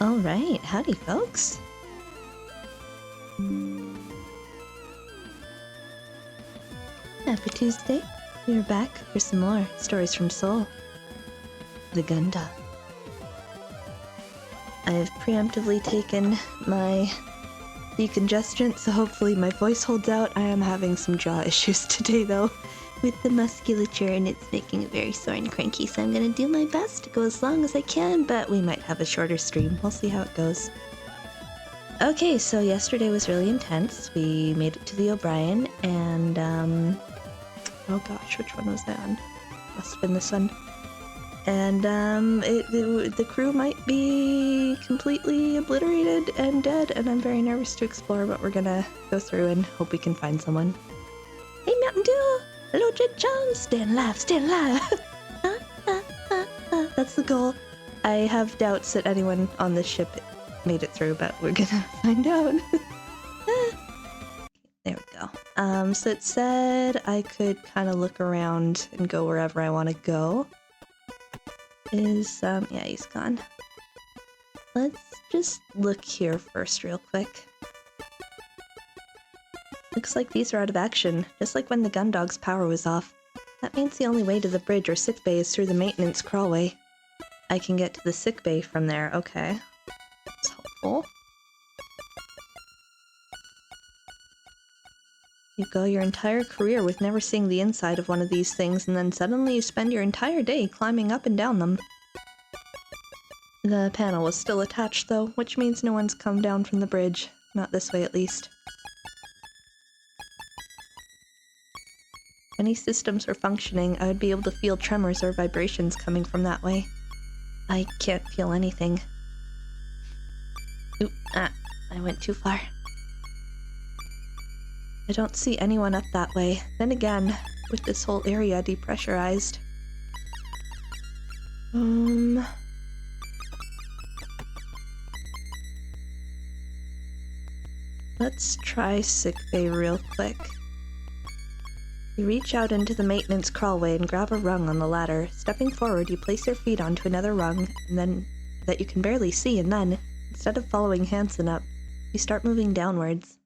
Alright, howdy folks. Happy Tuesday. We're back for some more Stories from Seoul. The Gunda. I've preemptively taken my decongestant, so hopefully my voice holds out. I am having some jaw issues today though with the musculature, and it's making it very sore and cranky, so I'm gonna do my best to go as long as I can, but we might have a shorter stream. We'll see how it goes. Okay, so yesterday was really intense. We made it to the O'Brien, and oh gosh, which one was I on? Must have been this one. And the crew might be completely obliterated and dead, and I'm very nervous to explore what we're gonna go through and hope we can find someone. Hey, Mountain Dew! Hello, Jin Chang! Stay alive, stay alive! That's the goal. I have doubts that anyone on this ship made it through, but we're gonna find out. There we go. So it said I could kind of look around and go wherever I want to go. Yeah, he's gone. Let's just look here first real quick. Looks like these are out of action, just like when the gun dog's power was off. That means the only way to the bridge or sickbay is through the maintenance crawlway. I can get to the sickbay from there, okay. That's helpful. You go your entire career with never seeing the inside of one of these things, and then suddenly you spend your entire day climbing up and down them. The panel was still attached though, which means no one's come down from the bridge. Not this way at least. If any systems were functioning, I would be able to feel tremors or vibrations coming from that way. I can't feel anything. Oop, I went too far. I don't see anyone up that way. Then again, with this whole area depressurized. Let's try sickbay real quick. You reach out into the maintenance crawlway and grab a rung on the ladder. Stepping forward, you place your feet onto another rung, and then that you can barely see, and then, instead of following Hansen up, you start moving downwards.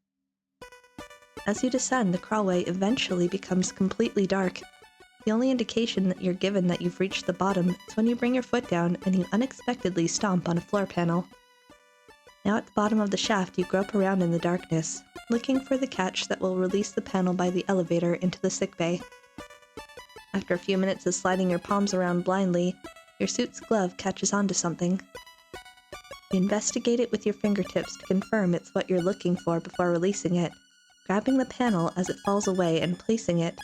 As you descend, the crawlway eventually becomes completely dark. The only indication that you're given that you've reached the bottom is when you bring your foot down and you unexpectedly stomp on a floor panel. Now at the bottom of the shaft, you grope around in the darkness, looking for the catch that will release the panel by the elevator into the sickbay. After a few minutes of sliding your palms around blindly, your suit's glove catches onto something. You investigate it with your fingertips to confirm it's what you're looking for before releasing it, grabbing the panel as it falls away and placing it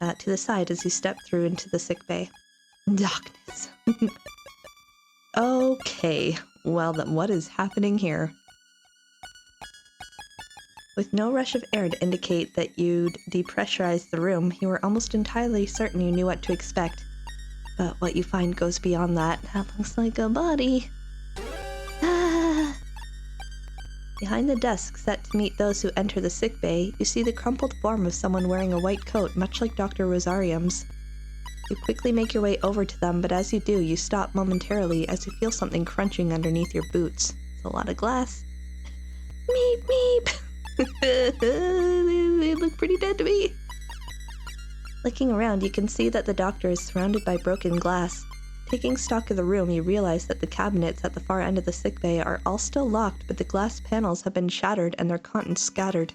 to the side as you step through into the sickbay. Darkness. Okay, well then what is happening here? With no rush of air to indicate that you'd depressurized the room, you were almost entirely certain you knew what to expect. But what you find goes beyond that. That looks like a body. Ah. Behind the desk set to meet those who enter the sickbay, you see the crumpled form of someone wearing a white coat, much like Dr. Rosarium's. You quickly make your way over to them, but as you do, you stop momentarily as you feel something crunching underneath your boots. It's a lot of glass. Meep, meep! They look pretty dead to me. Looking around, you can see that the doctor is surrounded by broken glass. Taking stock of the room, you realize that the cabinets at the far end of the sickbay are all still locked, but the glass panels have been shattered and their contents scattered.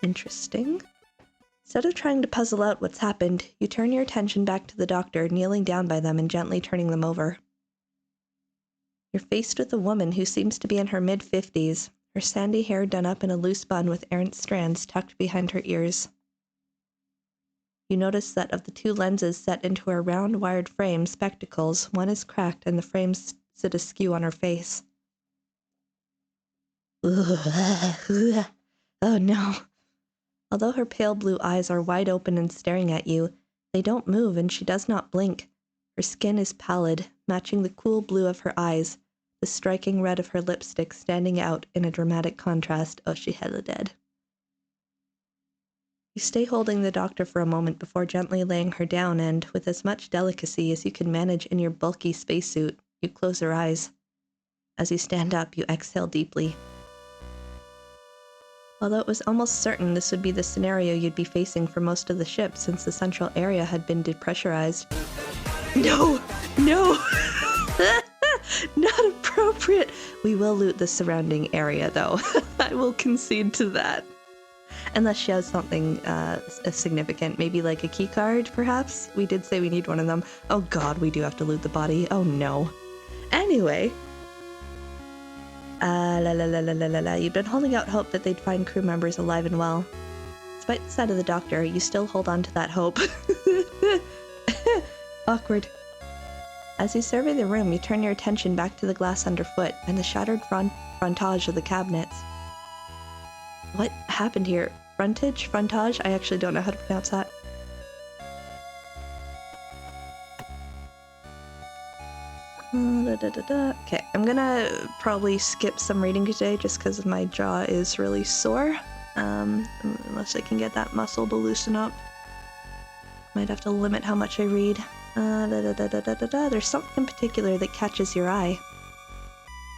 Interesting. Instead of trying to puzzle out what's happened, you turn your attention back to the doctor, kneeling down by them and gently turning them over. You're faced with a woman who seems to be in her mid-50s, her sandy hair done up in a loose bun with errant strands tucked behind her ears. You notice that of the two lenses set into her round, wired frame spectacles, one is cracked and the frames sit askew on her face. Oh no. Although her pale blue eyes are wide open and staring at you, they don't move and she does not blink. Her skin is pallid, matching the cool blue of her eyes, the striking red of her lipstick standing out in a dramatic contrast. Oh, she hella dead. You stay holding the doctor for a moment before gently laying her down and, with as much delicacy as you can manage in your bulky spacesuit, you close her eyes. As you stand up, you exhale deeply. Although it was almost certain this would be the scenario you'd be facing for most of the ship since the central area had been depressurized. No! No! Not appropriate! We will loot the surrounding area, though. I will concede to that. Unless she has something significant. Maybe like a key card, perhaps? We did say we need one of them. Oh god, we do have to loot the body. Oh no. Anyway. You've been holding out hope that they'd find crew members alive and well. Despite the sight of the doctor, you still hold on to that hope. Awkward. As you survey the room, you turn your attention back to the glass underfoot and the shattered frontage of the cabinets. What happened here? Frontage? Frontage? I actually don't know how to pronounce that. Okay, I'm gonna probably skip some reading today just because my jaw is really sore. Unless I can get that muscle to loosen up. Might have to limit how much I read. There's something in particular that catches your eye.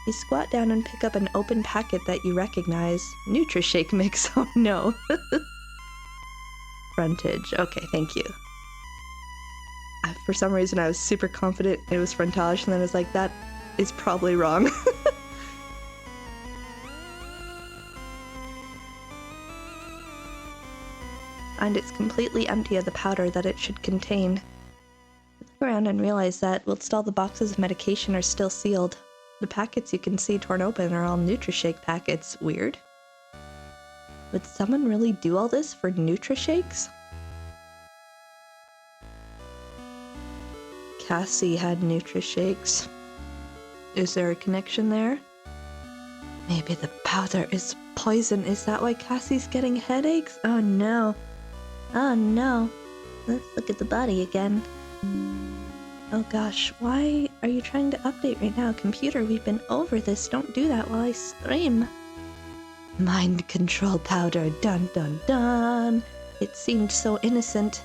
You squat down and pick up an open packet that you recognize. Nutrishake mix, oh no. Frontage, okay, thank you. For some reason I was super confident it was frontage, and then I was like, that is probably wrong. And it's completely empty of the powder that it should contain. You look around and realize that whilst all the boxes of medication are still sealed, the packets you can see torn open are all Nutrishake packets. Weird. Would someone really do all this for Nutrishakes? Cassie had Nutrishakes. Is there a connection there? Maybe the powder is poison. Is that why Cassie's getting headaches? Oh no. Oh no. Let's look at the body again. Oh gosh, why are you trying to update right now? Computer, we've been over this. Don't do that while I stream. Mind control powder. Dun dun dun. It seemed so innocent.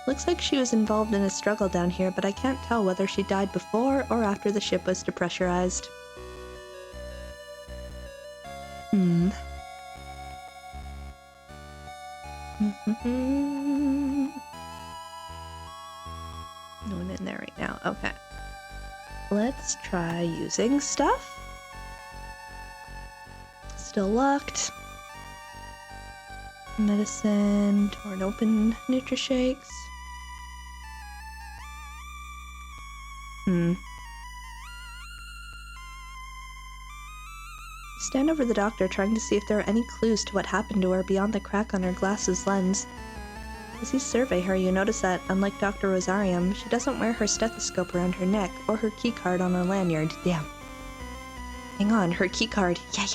Looks like she was involved in a struggle down here, but I can't tell whether she died before or after the ship was depressurized. No one in there right now. Okay. Let's try using stuff. Still locked. Medicine, torn open Nutrishakes. You stand over the doctor, trying to see if there are any clues to what happened to her beyond the crack on her glasses lens. As you survey her, you notice that, unlike Dr. Rosarium, she doesn't wear her stethoscope around her neck or her keycard on her lanyard. Damn. Hang on, her keycard. Yeah.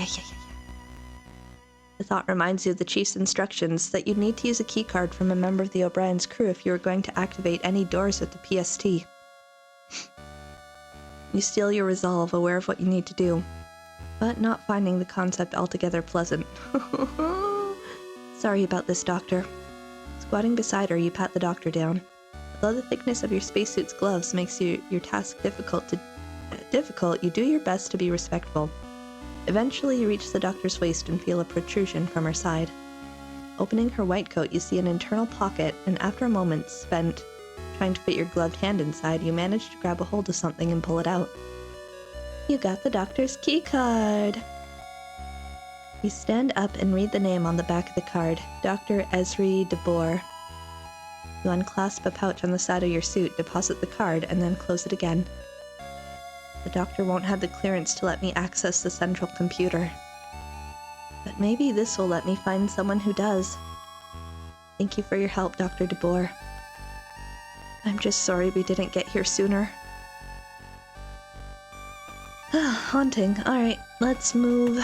The thought reminds you of the chief's instructions that you'd need to use a keycard from a member of the O'Brien's crew if you were going to activate any doors with the PST. You steel your resolve, aware of what you need to do, but not finding the concept altogether pleasant. Sorry about this, Doctor. Squatting beside her, you pat the doctor down. Although the thickness of your spacesuit's gloves makes your task difficult, you do your best to be respectful. Eventually, you reach the doctor's waist and feel a protrusion from her side. Opening her white coat, you see an internal pocket, and after a moment spent trying to fit your gloved hand inside, you manage to grab a hold of something and pull it out. You got the doctor's key card! You stand up and read the name on the back of the card, Dr. Esri DeBoer. You unclasp a pouch on the side of your suit, deposit the card, and then close it again. The doctor won't have the clearance to let me access the central computer. But maybe this will let me find someone who does. Thank you for your help, Dr. DeBoer. I'm just sorry we didn't get here sooner. Haunting. Alright, let's move.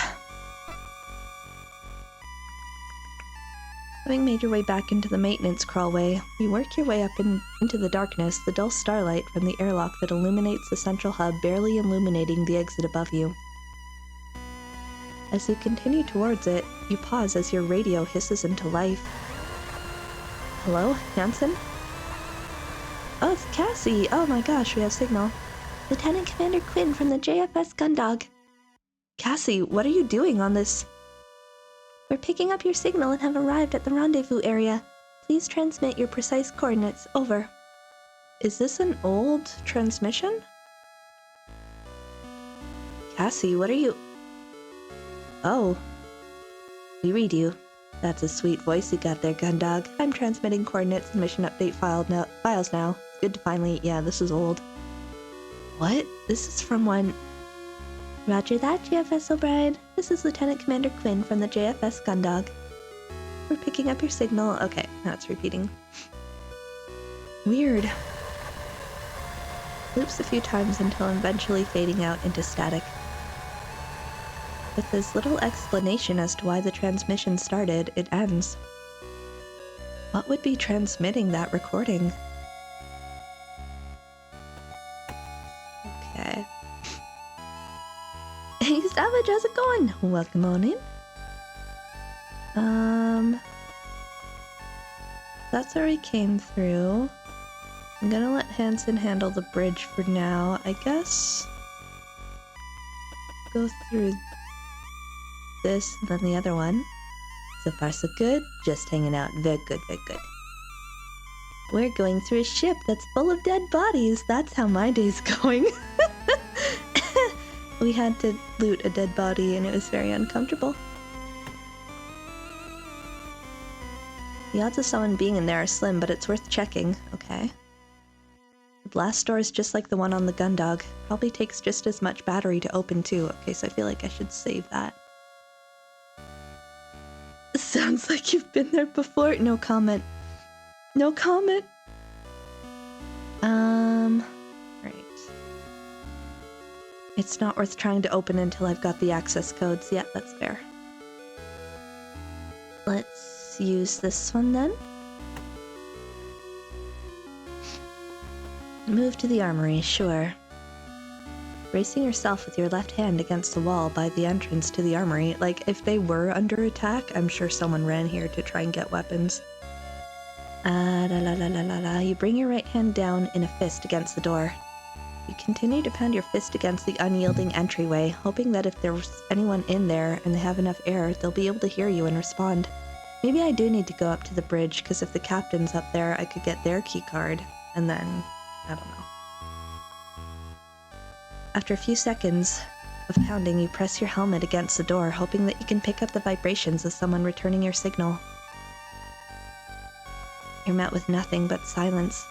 Having made your way back into the maintenance crawlway, you work your way up into the darkness, the dull starlight from the airlock that illuminates the central hub barely illuminating the exit above you. As you continue towards it, you pause as your radio hisses into life. Hello, Hansen? Oh, it's Cassie! Oh my gosh, we have signal. Lieutenant Commander Quinn from the JFS Gundog. Cassie, what are you doing on this? We're picking up your signal and have arrived at the rendezvous area. Please transmit your precise coordinates. Over. Is this an old transmission? Cassie, what are you... Oh. We read you. That's a sweet voice you got there, Gundog. I'm transmitting coordinates and mission update files now. It's good to finally... Yeah, this is old. What? This is from when... Roger that, JFS O'Brien. This is Lieutenant Commander Quinn from the JFS Gundog. We're picking up your signal. Okay, now it's repeating. Weird. Loops a few times until eventually fading out into static. With as little explanation as to why the transmission started, it ends. What would be transmitting that recording? Okay. Hey Savage, how's it going? Welcome on in. That's already came through. I'm gonna let Hanson handle the bridge for now. I guess go through this and then the other one. So far so good, just hanging out. Very good, very good. We're going through a ship that's full of dead bodies. That's how my day's going. We had to loot a dead body and it was very uncomfortable. The odds of someone being in there are slim, but it's worth checking. Okay. The blast door is just like the one on the Gundog. Probably takes just as much battery to open too. Okay, so I feel like I should save that. Sounds like you've been there before. No comment. No comment. Right. It's not worth trying to open until I've got the access codes. Yeah, that's fair. Let's use this one then. Move to the armory, sure. Bracing yourself with your left hand against the wall by the entrance to the armory. Like, if they were under attack, I'm sure someone ran here to try and get weapons. You bring your right hand down in a fist against the door. You continue to pound your fist against the unyielding entryway, hoping that if there's anyone in there and they have enough air, they'll be able to hear you and respond. Maybe I do need to go up to the bridge, because if the captain's up there, I could get their key card, and then... I don't know. After a few seconds of pounding, you press your helmet against the door, hoping that you can pick up the vibrations of someone returning your signal. You're met with nothing but silence.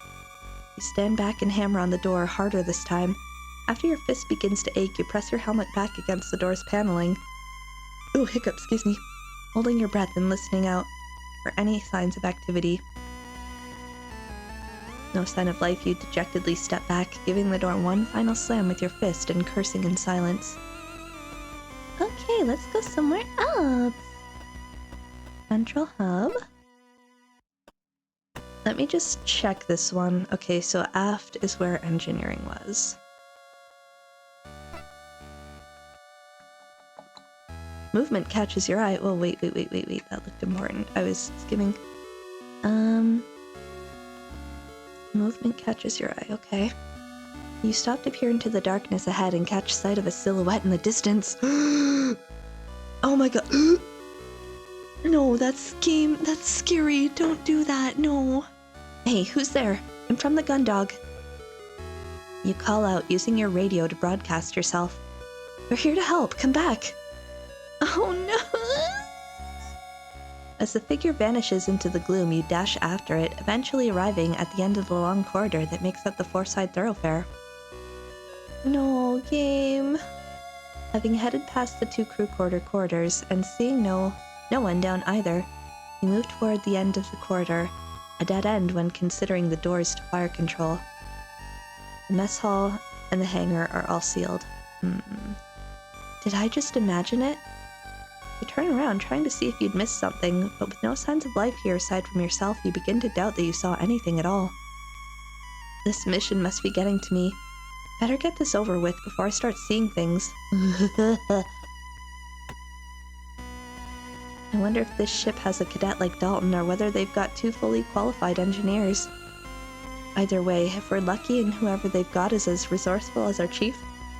You stand back and hammer on the door, harder this time. After your fist begins to ache, you press your helmet back against the door's paneling. Ooh, hiccup, excuse me. Holding your breath and listening out for any signs of activity. No sign of life, you dejectedly step back, giving the door one final slam with your fist and cursing in silence. Okay, let's go somewhere else. Central Hub. Let me just check this one. Okay, so aft is where engineering was. Movement catches your eye. Oh, wait. That looked important. I was skimming. Movement catches your eye. Okay. You stop to peer into the darkness ahead and catch sight of a silhouette in the distance. Oh my god. No, that's scary. Don't do that. No. Hey, who's there? I'm from the Gundog. You call out, using your radio to broadcast yourself. We're here to help. Come back. Oh no! As the figure vanishes into the gloom, you dash after it, eventually arriving at the end of the long corridor that makes up the four-side thoroughfare. No, game. Having headed past the two crew quarter corridors and seeing no one down either, you move toward the end of the corridor, a dead end when considering the doors to fire control. The mess hall and the hangar are all sealed. Did I just imagine it? You turn around, trying to see if you'd missed something, but with no signs of life here aside from yourself, you begin to doubt that you saw anything at all. This mission must be getting to me. Better get this over with before I start seeing things. I wonder if this ship has a cadet like Dalton, or whether they've got two fully qualified engineers. Either way, if we're lucky and whoever they've got is as resourceful as our chief,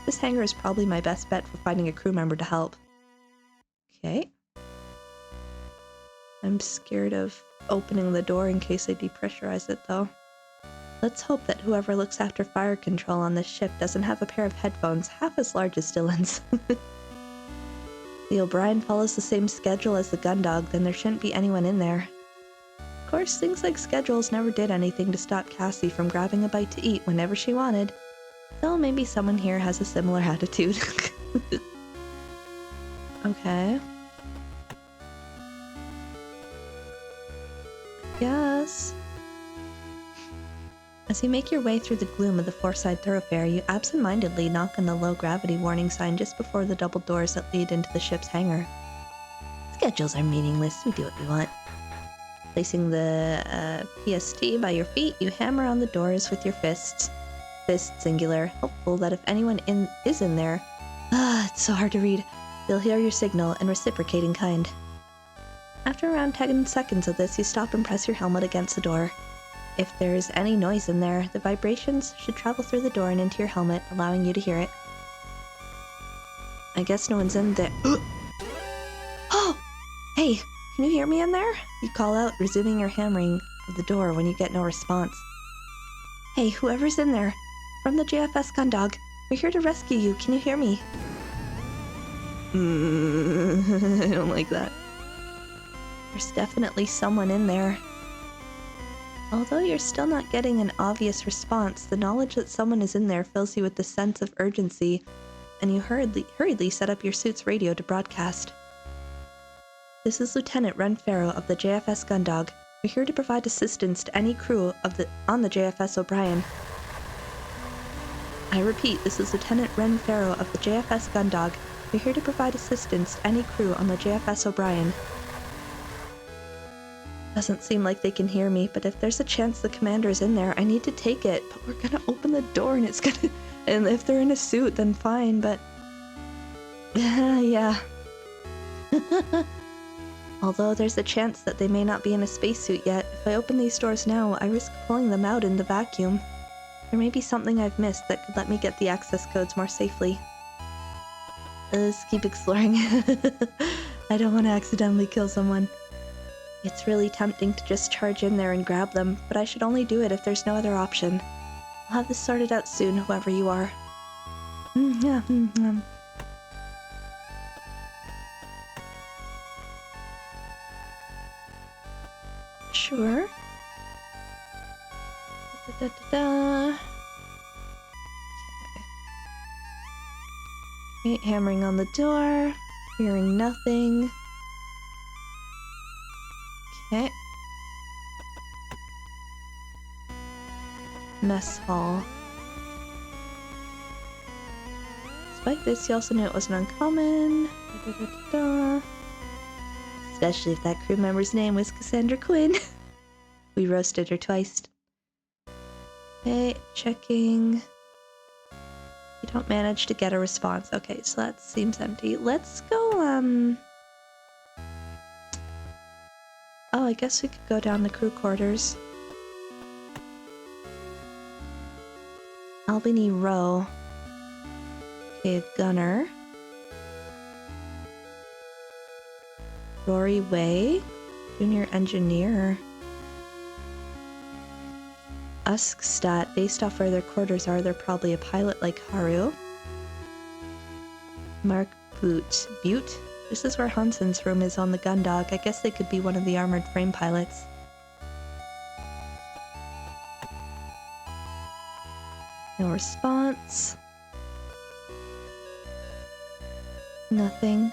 this hangar is probably my best bet for finding a crew member to help. Okay. I'm scared of opening the door in case I depressurize it, though. Let's hope that whoever looks after fire control on this ship doesn't have a pair of headphones half as large as Dylan's. The O'Brien follows the same schedule as the Gundog, then there shouldn't be anyone in there. Of course, things like schedules never did anything to stop Cassie from grabbing a bite to eat whenever she wanted. So maybe someone here has a similar attitude. Okay. Yes. As you make your way through the gloom of the four-side thoroughfare, you absent-mindedly knock on the low-gravity warning sign just before the double doors that lead into the ship's hangar. Schedules are meaningless, we do what we want. Placing the PST by your feet, you hammer on the doors with your fists. Fist singular, hopeful that if anyone is in there, it's so hard to read, they'll hear your signal and reciprocate in kind. After around 10 seconds of this, you stop and press your helmet against the door. If there's any noise in there, the vibrations should travel through the door and into your helmet, allowing you to hear it. I guess no one's in there. Oh! Hey, can you hear me in there? You call out, resuming your hammering of the door when you get no response. Hey, whoever's in there, from the JFS Gundog, we're here to rescue you. Can you hear me? I don't like that. There's definitely someone in there. Although you're still not getting an obvious response, the knowledge that someone is in there fills you with a sense of urgency, and you hurriedly set up your suit's radio to broadcast. This is Lieutenant Ren Farrow of the JFS Gundog. We're here to provide assistance to any crew on the JFS O'Brien. I repeat, this is Lieutenant Ren Farrow of the JFS Gundog. We're here to provide assistance to any crew on the JFS O'Brien. Doesn't seem like they can hear me, but if there's a chance the commander's in there, I need to take it. But we're gonna open the door and it's gonna... And if they're in a suit, then fine, but... yeah. Although there's a chance that they may not be in a spacesuit yet, if I open these doors now, I risk pulling them out in the vacuum. There may be something I've missed that could let me get the access codes more safely. Let's keep exploring. I don't want to accidentally kill someone. It's really tempting to just charge in there and grab them, but I should only do it if there's no other option. I'll have this sorted out soon, whoever you are. Sure. Okay, hammering on the door, hearing nothing. Okay. Mess hall. Despite this, you also knew it wasn't uncommon. Especially if that crew member's name was Cassandra Quinn. We roasted her twice. Okay, checking. You don't manage to get a response. Okay, so that seems empty. Let's go, Oh, I guess we could go down the crew quarters. Albany Row. Okay, gunner. Rory Way. Junior engineer. Uskstadt. Based off where their quarters are, they're probably a pilot like Haru. Mark Butte. Butte? This is where Hansen's room is on the Gundog. I guess they could be one of the armored frame pilots. No response. Nothing.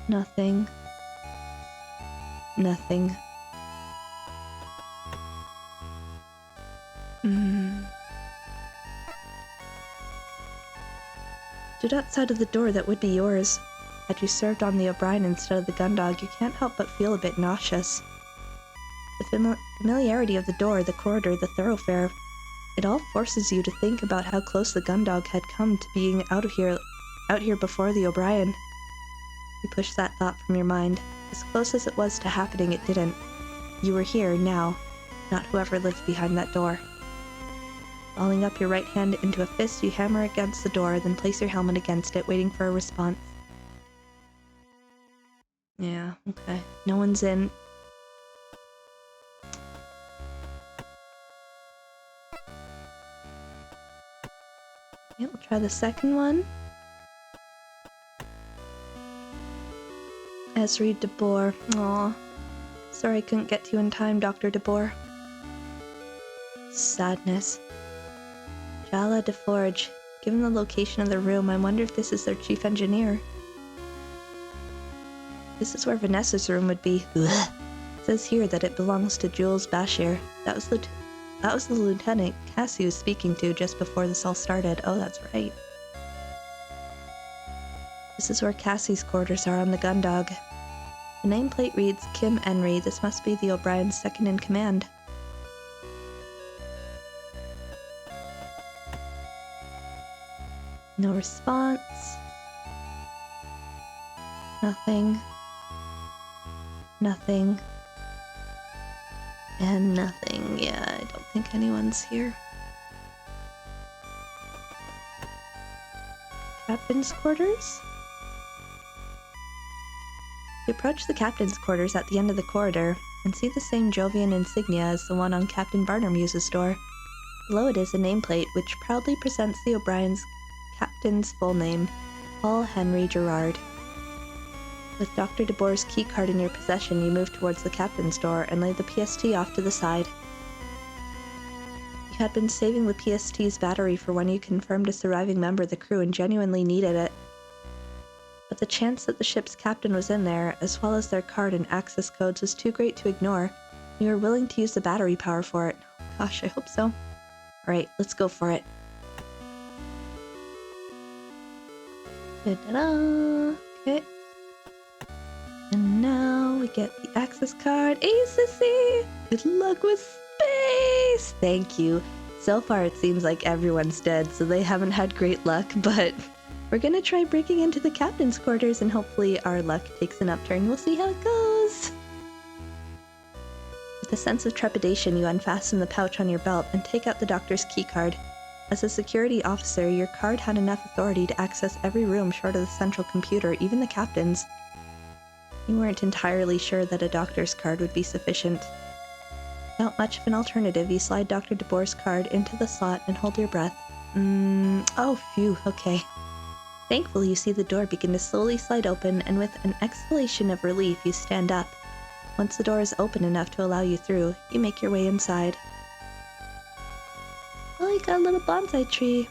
Nothing. Nothing. Stood outside of the door that would be yours. Had you served on the O'Brien instead of the Gundog, you can't help but feel a bit nauseous. The familiarity of the door, the corridor, the thoroughfare, it all forces you to think about how close the Gundog had come to being out here before the O'Brien. You push that thought from your mind. As close as it was to happening, it didn't. You were here, now. not whoever lived behind that door. Balling up your right hand into a fist, you hammer against the door, then place your helmet against it, waiting for a response. Yeah, okay. No one's in. Okay, we'll try the second one. Esri DeBoer. Aw. Sorry I couldn't get to you in time, Dr. DeBoer. Sadness. Jala DeForge. Given the location of the room, I wonder if this is their chief engineer. This is where Vanessa's room would be. Ugh. It says here that it belongs to Jules Bashir. That was the lieutenant Cassie was speaking to just before this all started. Oh, that's right. This is where Cassie's quarters are on the Gundog. The nameplate reads Kim Enry. This must be the O'Brien's second in command. No response. Nothing. Nothing. And nothing. Yeah, I don't think anyone's here. Captain's quarters? You approach the captain's quarters at the end of the corridor and see the same Jovian insignia as the one on Captain Bartermuse's door. Below it is a nameplate which proudly presents the O'Brien's captain's full name, Paul Henry Gerard. With Dr. DeBoer's keycard in your possession, you move towards the captain's door and lay the PST off to the side. You had been saving the PST's battery for when you confirmed a surviving member of the crew and genuinely needed it. But the chance that the ship's captain was in there, as well as their card and access codes, was too great to ignore. You were willing to use the battery power for it. Gosh, I hope so. Alright, let's go for it. Da-da-da. Okay. And now we get the access card. Hey, Sissy! Good luck with space! Thank you. So far it seems like everyone's dead, so they haven't had great luck, but we're gonna try breaking into the captain's quarters and hopefully our luck takes an upturn. We'll see how it goes! With a sense of trepidation, you unfasten the pouch on your belt and take out the doctor's keycard. As a security officer, your card had enough authority to access every room short of the central computer, even the captain's. You weren't entirely sure that a doctor's card would be sufficient. Without much of an alternative, you slide Dr. DeBoer's card into the slot and hold your breath. Oh, phew, okay. Thankfully, you see the door begin to slowly slide open, and with an exhalation of relief, you stand up. Once the door is open enough to allow you through, you make your way inside. Oh, you got a little bonsai tree.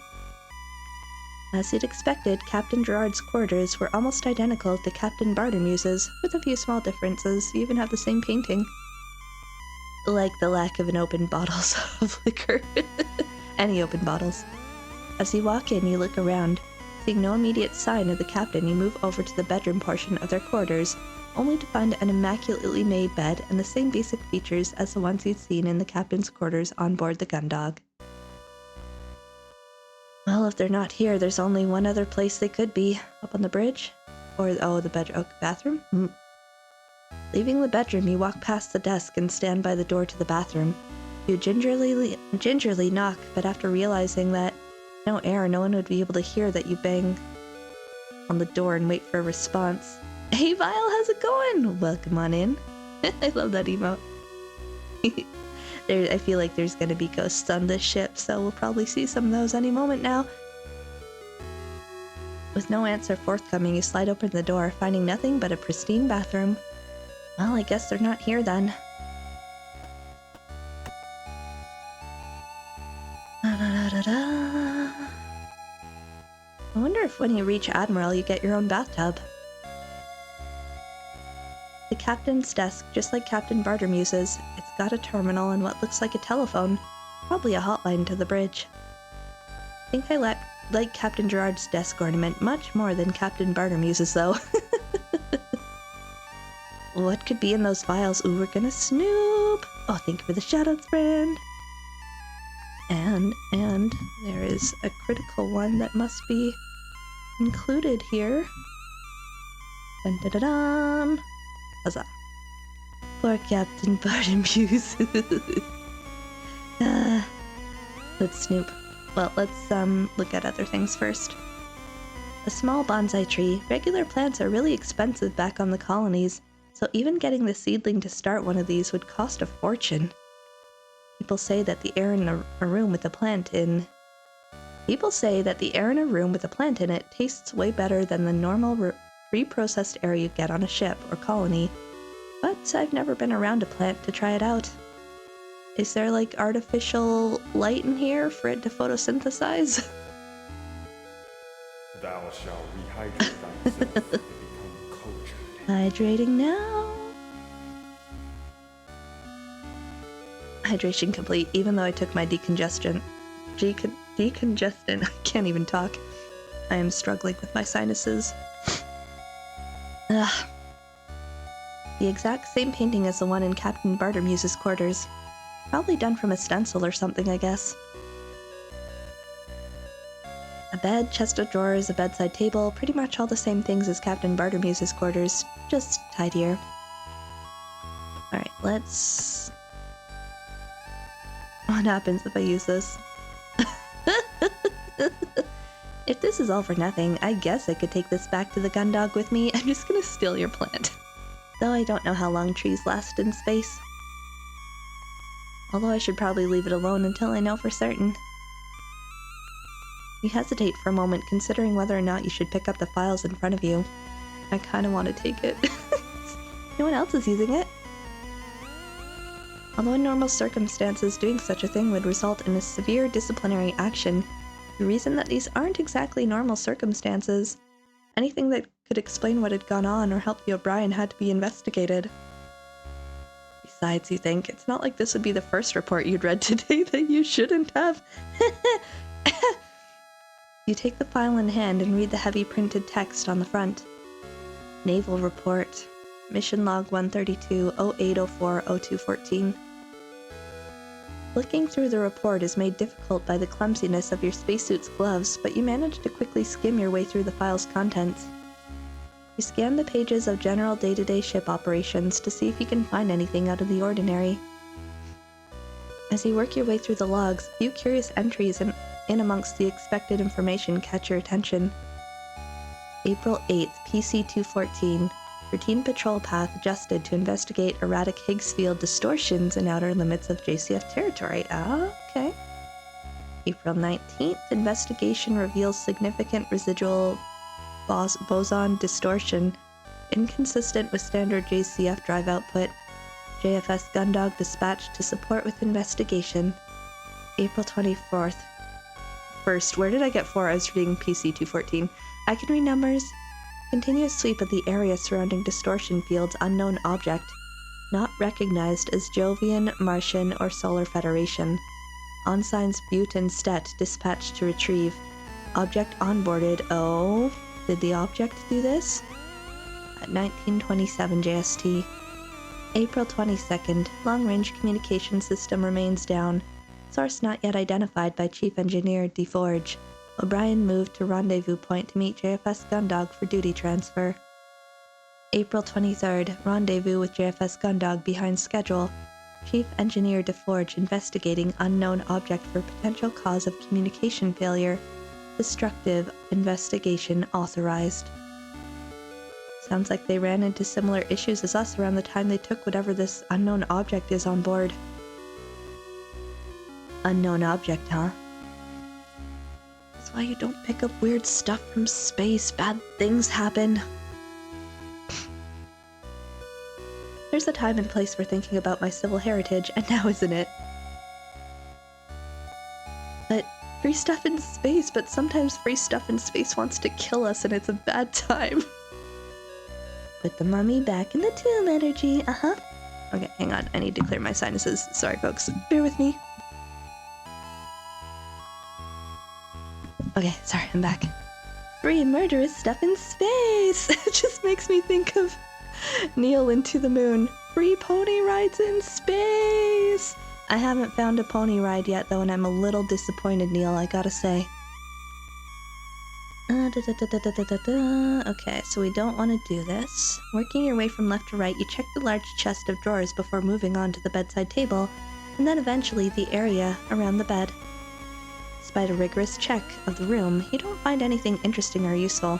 As you'd expected, Captain Gerard's quarters were almost identical to Captain Bartermuse's, with a few small differences. You even have the same painting. Like the lack of an open bottles of liquor. Any open bottles. As you walk in, you look around. Seeing no immediate sign of the captain, you move over to the bedroom portion of their quarters, only to find an immaculately made bed and the same basic features as the ones you'd seen in the captain's quarters on board the Gundog. Well, if they're not here, there's only one other place they could be. Up on the bridge? Or, oh, the bathroom? Leaving the bedroom, you walk past the desk and stand by the door to the bathroom. You gingerly knock, but after realizing that no air, no one would be able to hear that you bang on the door and wait for a response. Hey, Vile, how's it going? Welcome on in. I love that emote. I feel like there's gonna be ghosts on this ship, so we'll probably see some of those any moment now. With no answer forthcoming, you slide open the door, finding nothing but a pristine bathroom. Well, I guess they're not here then. I wonder if when you reach Admiral, you get your own bathtub. The captain's desk, just like Captain Bartermuse's, it's got a terminal and what looks like a telephone, probably a hotline to the bridge. I think I like Captain Gerard's desk ornament much more than Captain Bartermuse's, though. What could be in those files? Ooh, we're gonna snoop! Oh, thank you for the shoutouts, friend! And there is a critical one that must be included here. Dun-da-da-dum! Huzzah. Poor Captain Bartermuse. Let's snoop. Well, let's look at other things first. A small bonsai tree. Regular plants are really expensive back on the colonies, so even getting the seedling to start one of these would cost a fortune. People say that the air in a room with a plant in it tastes way better than the normal pre-processed air you get on a ship or colony, but I've never been around a plant to try it out. Is there like artificial light in here for it to photosynthesize? Thou shalt rehydrate thyself and become cultured. Hydrating now. Hydration complete, even though I took my decongestant. Decongestant. I can't even talk. I am struggling with my sinuses. Ugh. The exact same painting as the one in Captain Bartermuse's quarters. Probably done from a stencil or something, I guess. A bed, chest of drawers, a bedside table, pretty much all the same things as Captain Bartermuse's quarters, just tidier. Alright, let's... What happens if I use this? If this is all for nothing, I guess I could take this back to the Gundog with me. I'm just gonna steal your plant. Though I don't know how long trees last in space. Although I should probably leave it alone until I know for certain. You hesitate for a moment, considering whether or not you should pick up the files in front of you. I kinda want to take it. No one else is using it. Although in normal circumstances, doing such a thing would result in a severe disciplinary action, the reason that these aren't exactly normal circumstances. Anything that could explain what had gone on or help the O'Brien had to be investigated. Besides, you think, it's not like this would be the first report you'd read today that you shouldn't have. You take the file in hand and read the heavy printed text on the front. Naval Report. Mission Log 132, 0804, 0214. Flicking through the report is made difficult by the clumsiness of your spacesuit's gloves, but you manage to quickly skim your way through the file's contents. You scan the pages of general day-to-day ship operations to see if you can find anything out of the ordinary. As you work your way through the logs, a few curious entries in amongst the expected information catch your attention. April 8th, PC-214. Routine patrol path adjusted to investigate erratic Higgs field distortions in outer limits of JCF territory. Ah, okay. April 19th, investigation reveals significant residual boson distortion, inconsistent with standard JCF drive output. JFS Gundog dispatched to support with investigation. April 24th. First, where did I get 4? I was reading PC-214. I can read numbers. Continuous sweep of the area surrounding distortion fields, unknown object. Not recognized as Jovian, Martian, or Solar Federation. Ensign's Butte and Stett dispatched to retrieve. Object onboarded. Oh, did the object do this? At 1927 JST. April 22nd. Long-range communication system remains down. Source not yet identified by Chief Engineer DeForge. O'Brien moved to rendezvous point to meet JFS Gundog for duty transfer. April 23rd. Rendezvous with JFS Gundog behind schedule. Chief Engineer DeForge investigating unknown object for potential cause of communication failure. Destructive investigation authorized. Sounds like they ran into similar issues as us around the time they took whatever this unknown object is on board. Unknown object, huh? That's why you don't pick up weird stuff from space. Bad things happen. There's a time and place for thinking about my civil heritage, and now isn't it? But free stuff in space, but sometimes free stuff in space wants to kill us and it's a bad time. Put the mummy back in the tomb energy, Okay, hang on, I need to clear my sinuses. Sorry folks, bear with me. Okay, sorry, I'm back. Free murderous stuff in space! It just makes me think of Neil into the Moon. Free pony rides in space! I haven't found a pony ride yet though, and I'm a little disappointed, Neil, I gotta say. Okay, so we don't want to do this. Working your way from left to right, you check the large chest of drawers before moving on to the bedside table, and then eventually the area around the bed. Despite a rigorous check of the room, you don't find anything interesting or useful.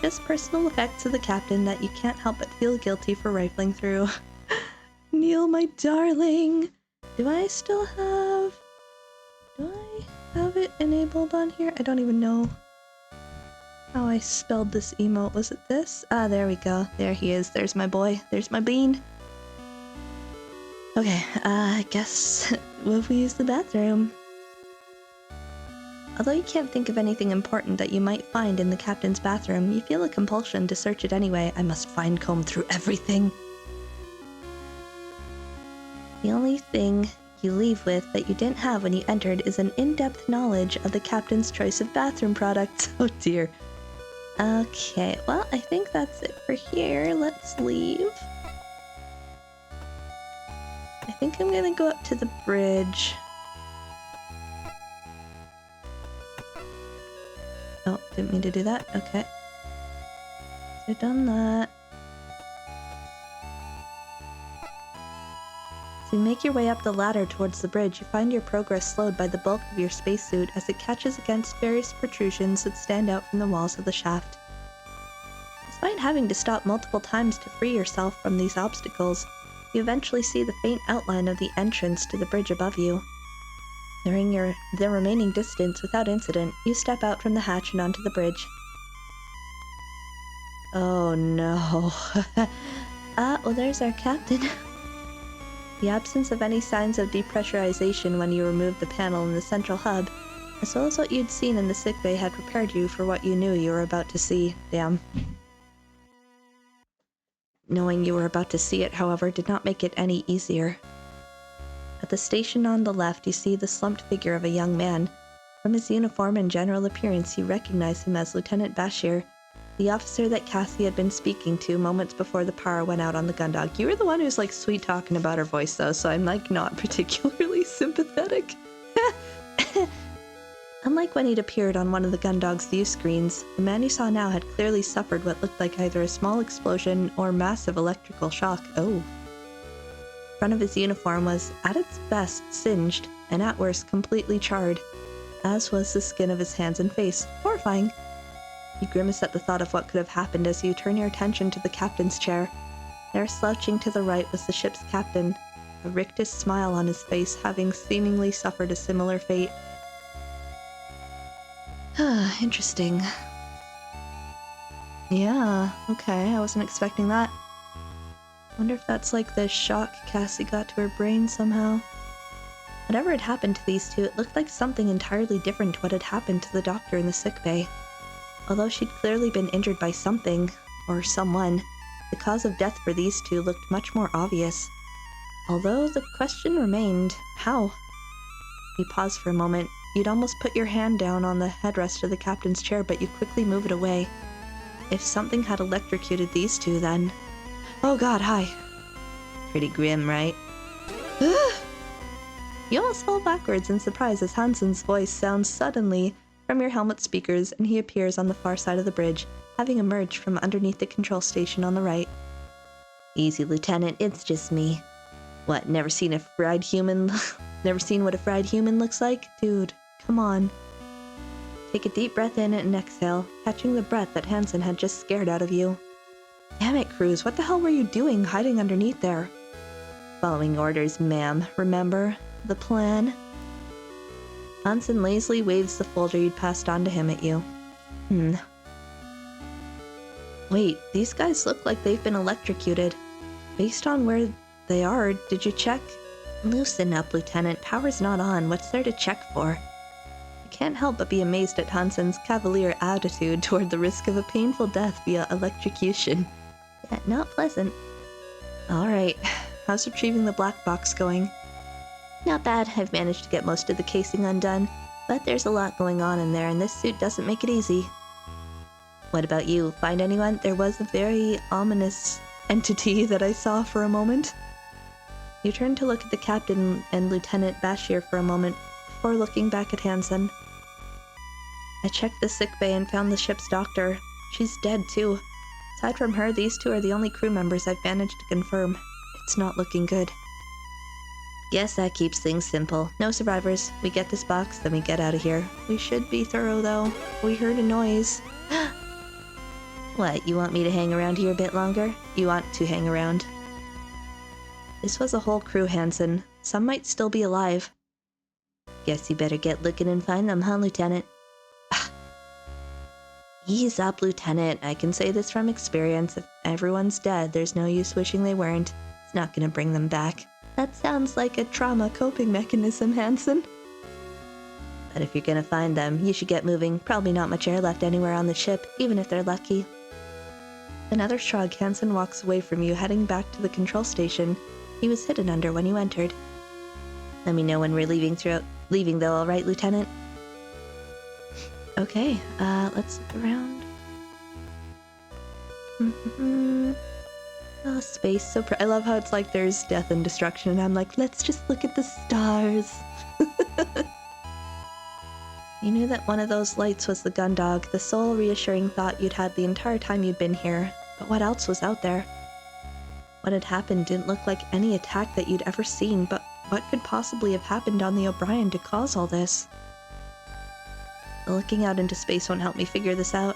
Just personal effects of the captain that you can't help but feel guilty for rifling through. Neil, my darling! Do I have it enabled on here? I don't even know how I spelled this emote. Was it this? Ah, there we go. There he is. There's my boy. There's my bean. Okay, I guess we'll use the bathroom. Although you can't think of anything important that you might find in the captain's bathroom, you feel a compulsion to search it anyway. I must comb through everything. The only thing you leave with that you didn't have when you entered is an in-depth knowledge of the captain's choice of bathroom products. Oh dear. Okay, well, I think that's it for here. Let's leave. I think I'm gonna go up to the bridge. Oh, didn't mean to do that. Okay. So I've done that. As you make your way up the ladder towards the bridge, you find your progress slowed by the bulk of your spacesuit as it catches against various protrusions that stand out from the walls of the shaft. Despite having to stop multiple times to free yourself from these obstacles, you eventually see the faint outline of the entrance to the bridge above you. During the remaining distance without incident, you step out from the hatch and onto the bridge. Oh no. Well there's our captain. The absence of any signs of depressurization when you removed the panel in the central hub, as well as what you'd seen in the sickbay, had prepared you for what you knew you were about to see. Damn. Knowing you were about to see it, however, did not make it any easier. At the station on the left, you see the slumped figure of a young man. From his uniform and general appearance, you recognize him as Lieutenant Bashir, the officer that Cassie had been speaking to moments before the power went out on the Gundog. You were the one who's like sweet talking about her voice though, so I'm like not particularly sympathetic. Unlike when he'd appeared on one of the Gundog's view screens, the man you saw now had clearly suffered what looked like either a small explosion or massive electrical shock. Oh. The front of his uniform was, at its best, singed, and at worst, completely charred, as was the skin of his hands and face. Horrifying. You grimace at the thought of what could have happened as you turn your attention to the captain's chair. There, slouching to the right, was the ship's captain, a rictus smile on his face, having seemingly suffered a similar fate. Interesting. Yeah, okay, I wasn't expecting that. Wonder if that's like the shock Cassie got to her brain somehow. Whatever had happened to these two, it looked like something entirely different to what had happened to the doctor in the sickbay. Although she'd clearly been injured by something, or someone, the cause of death for these two looked much more obvious. Although the question remained, how? You pause for a moment. You'd almost put your hand down on the headrest of the captain's chair, but you quickly move it away. If something had electrocuted these two, then... Oh god, hi. Pretty grim, right? You almost fall backwards in surprise as Hansen's voice sounds suddenly from your helmet speakers, and he appears on the far side of the bridge, having emerged from underneath the control station on the right. Easy, Lieutenant, it's just me. What, never seen a fried human? Never seen what a fried human looks like? Dude, come on. Take a deep breath in and exhale, catching the breath that Hansen had just scared out of you. Damn it, Cruz, what the hell were you doing hiding underneath there? Following orders, ma'am. Remember the plan? Hansen lazily waves the folder you'd passed on to him at you. Wait, these guys look like they've been electrocuted. Based on where they are, did you check? Loosen up, Lieutenant. Power's not on. What's there to check for? You can't help but be amazed at Hansen's cavalier attitude toward the risk of a painful death via electrocution. Yeah, not pleasant. Alright, how's retrieving the black box going? Not bad. I've managed to get most of the casing undone, but there's a lot going on in there, and this suit doesn't make it easy. What about you? Find anyone? There was a very ominous entity that I saw for a moment. You turn to look at the captain and Lieutenant Bashir for a moment, before looking back at Hansen. I checked the sickbay and found the ship's doctor. She's dead, too. Aside from her, these two are the only crew members I've managed to confirm. It's not looking good. Guess that keeps things simple. No survivors. We get this box, then we get out of here. We should be thorough, though. We heard a noise. What, you want me to hang around here a bit longer? You want to hang around. This was a whole crew, Hansen. Some might still be alive. Guess you better get looking and find them, huh, Lieutenant? Ease up, Lieutenant. I can say this from experience. If everyone's dead, there's no use wishing they weren't. It's not gonna bring them back. That sounds like a trauma coping mechanism, Hansen. But if you're gonna find them, you should get moving. Probably not much air left anywhere on the ship, even if they're lucky. Another shrug, Hansen walks away from you, heading back to the control station he was hidden under when you entered. Let me know when we're leaving though, alright, Lieutenant? Okay, let's look around. Oh, space, so I love how it's like there's death and destruction, and I'm like, let's just look at the stars. You knew that one of those lights was the gun dog, the sole reassuring thought you'd had the entire time you'd been here. But what else was out there? What had happened didn't look like any attack that you'd ever seen, but what could possibly have happened on the O'Brien to cause all this? Looking out into space won't help me figure this out.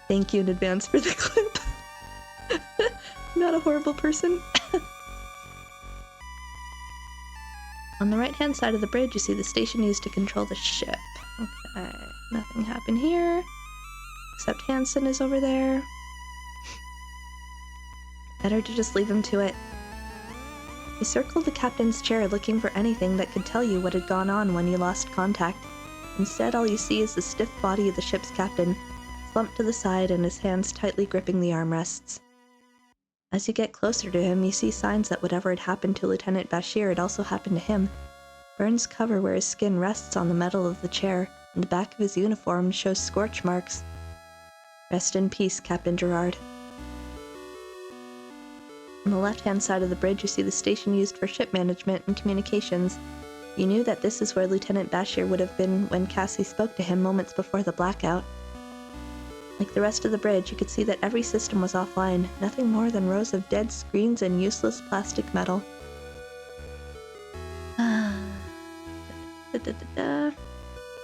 Thank you in advance for the clip. I'm not a horrible person. On the right-hand side of the bridge, you see the station used to control the ship. Okay, nothing happened here. Except Hansen is over there. Better to just leave him to it. You circled the captain's chair looking for anything that could tell you what had gone on when you lost contact. Instead, all you see is the stiff body of the ship's captain, slumped to the side and his hands tightly gripping the armrests. As you get closer to him, you see signs that whatever had happened to Lieutenant Bashir had also happened to him. Burns cover where his skin rests on the metal of the chair, and the back of his uniform shows scorch marks. Rest in peace, Captain Gerard. On the left-hand side of the bridge, you see the station used for ship management and communications. You knew that this is where Lieutenant Bashir would have been when Cassie spoke to him moments before the blackout. Like the rest of the bridge, you could see that every system was offline, nothing more than rows of dead screens and useless plastic metal.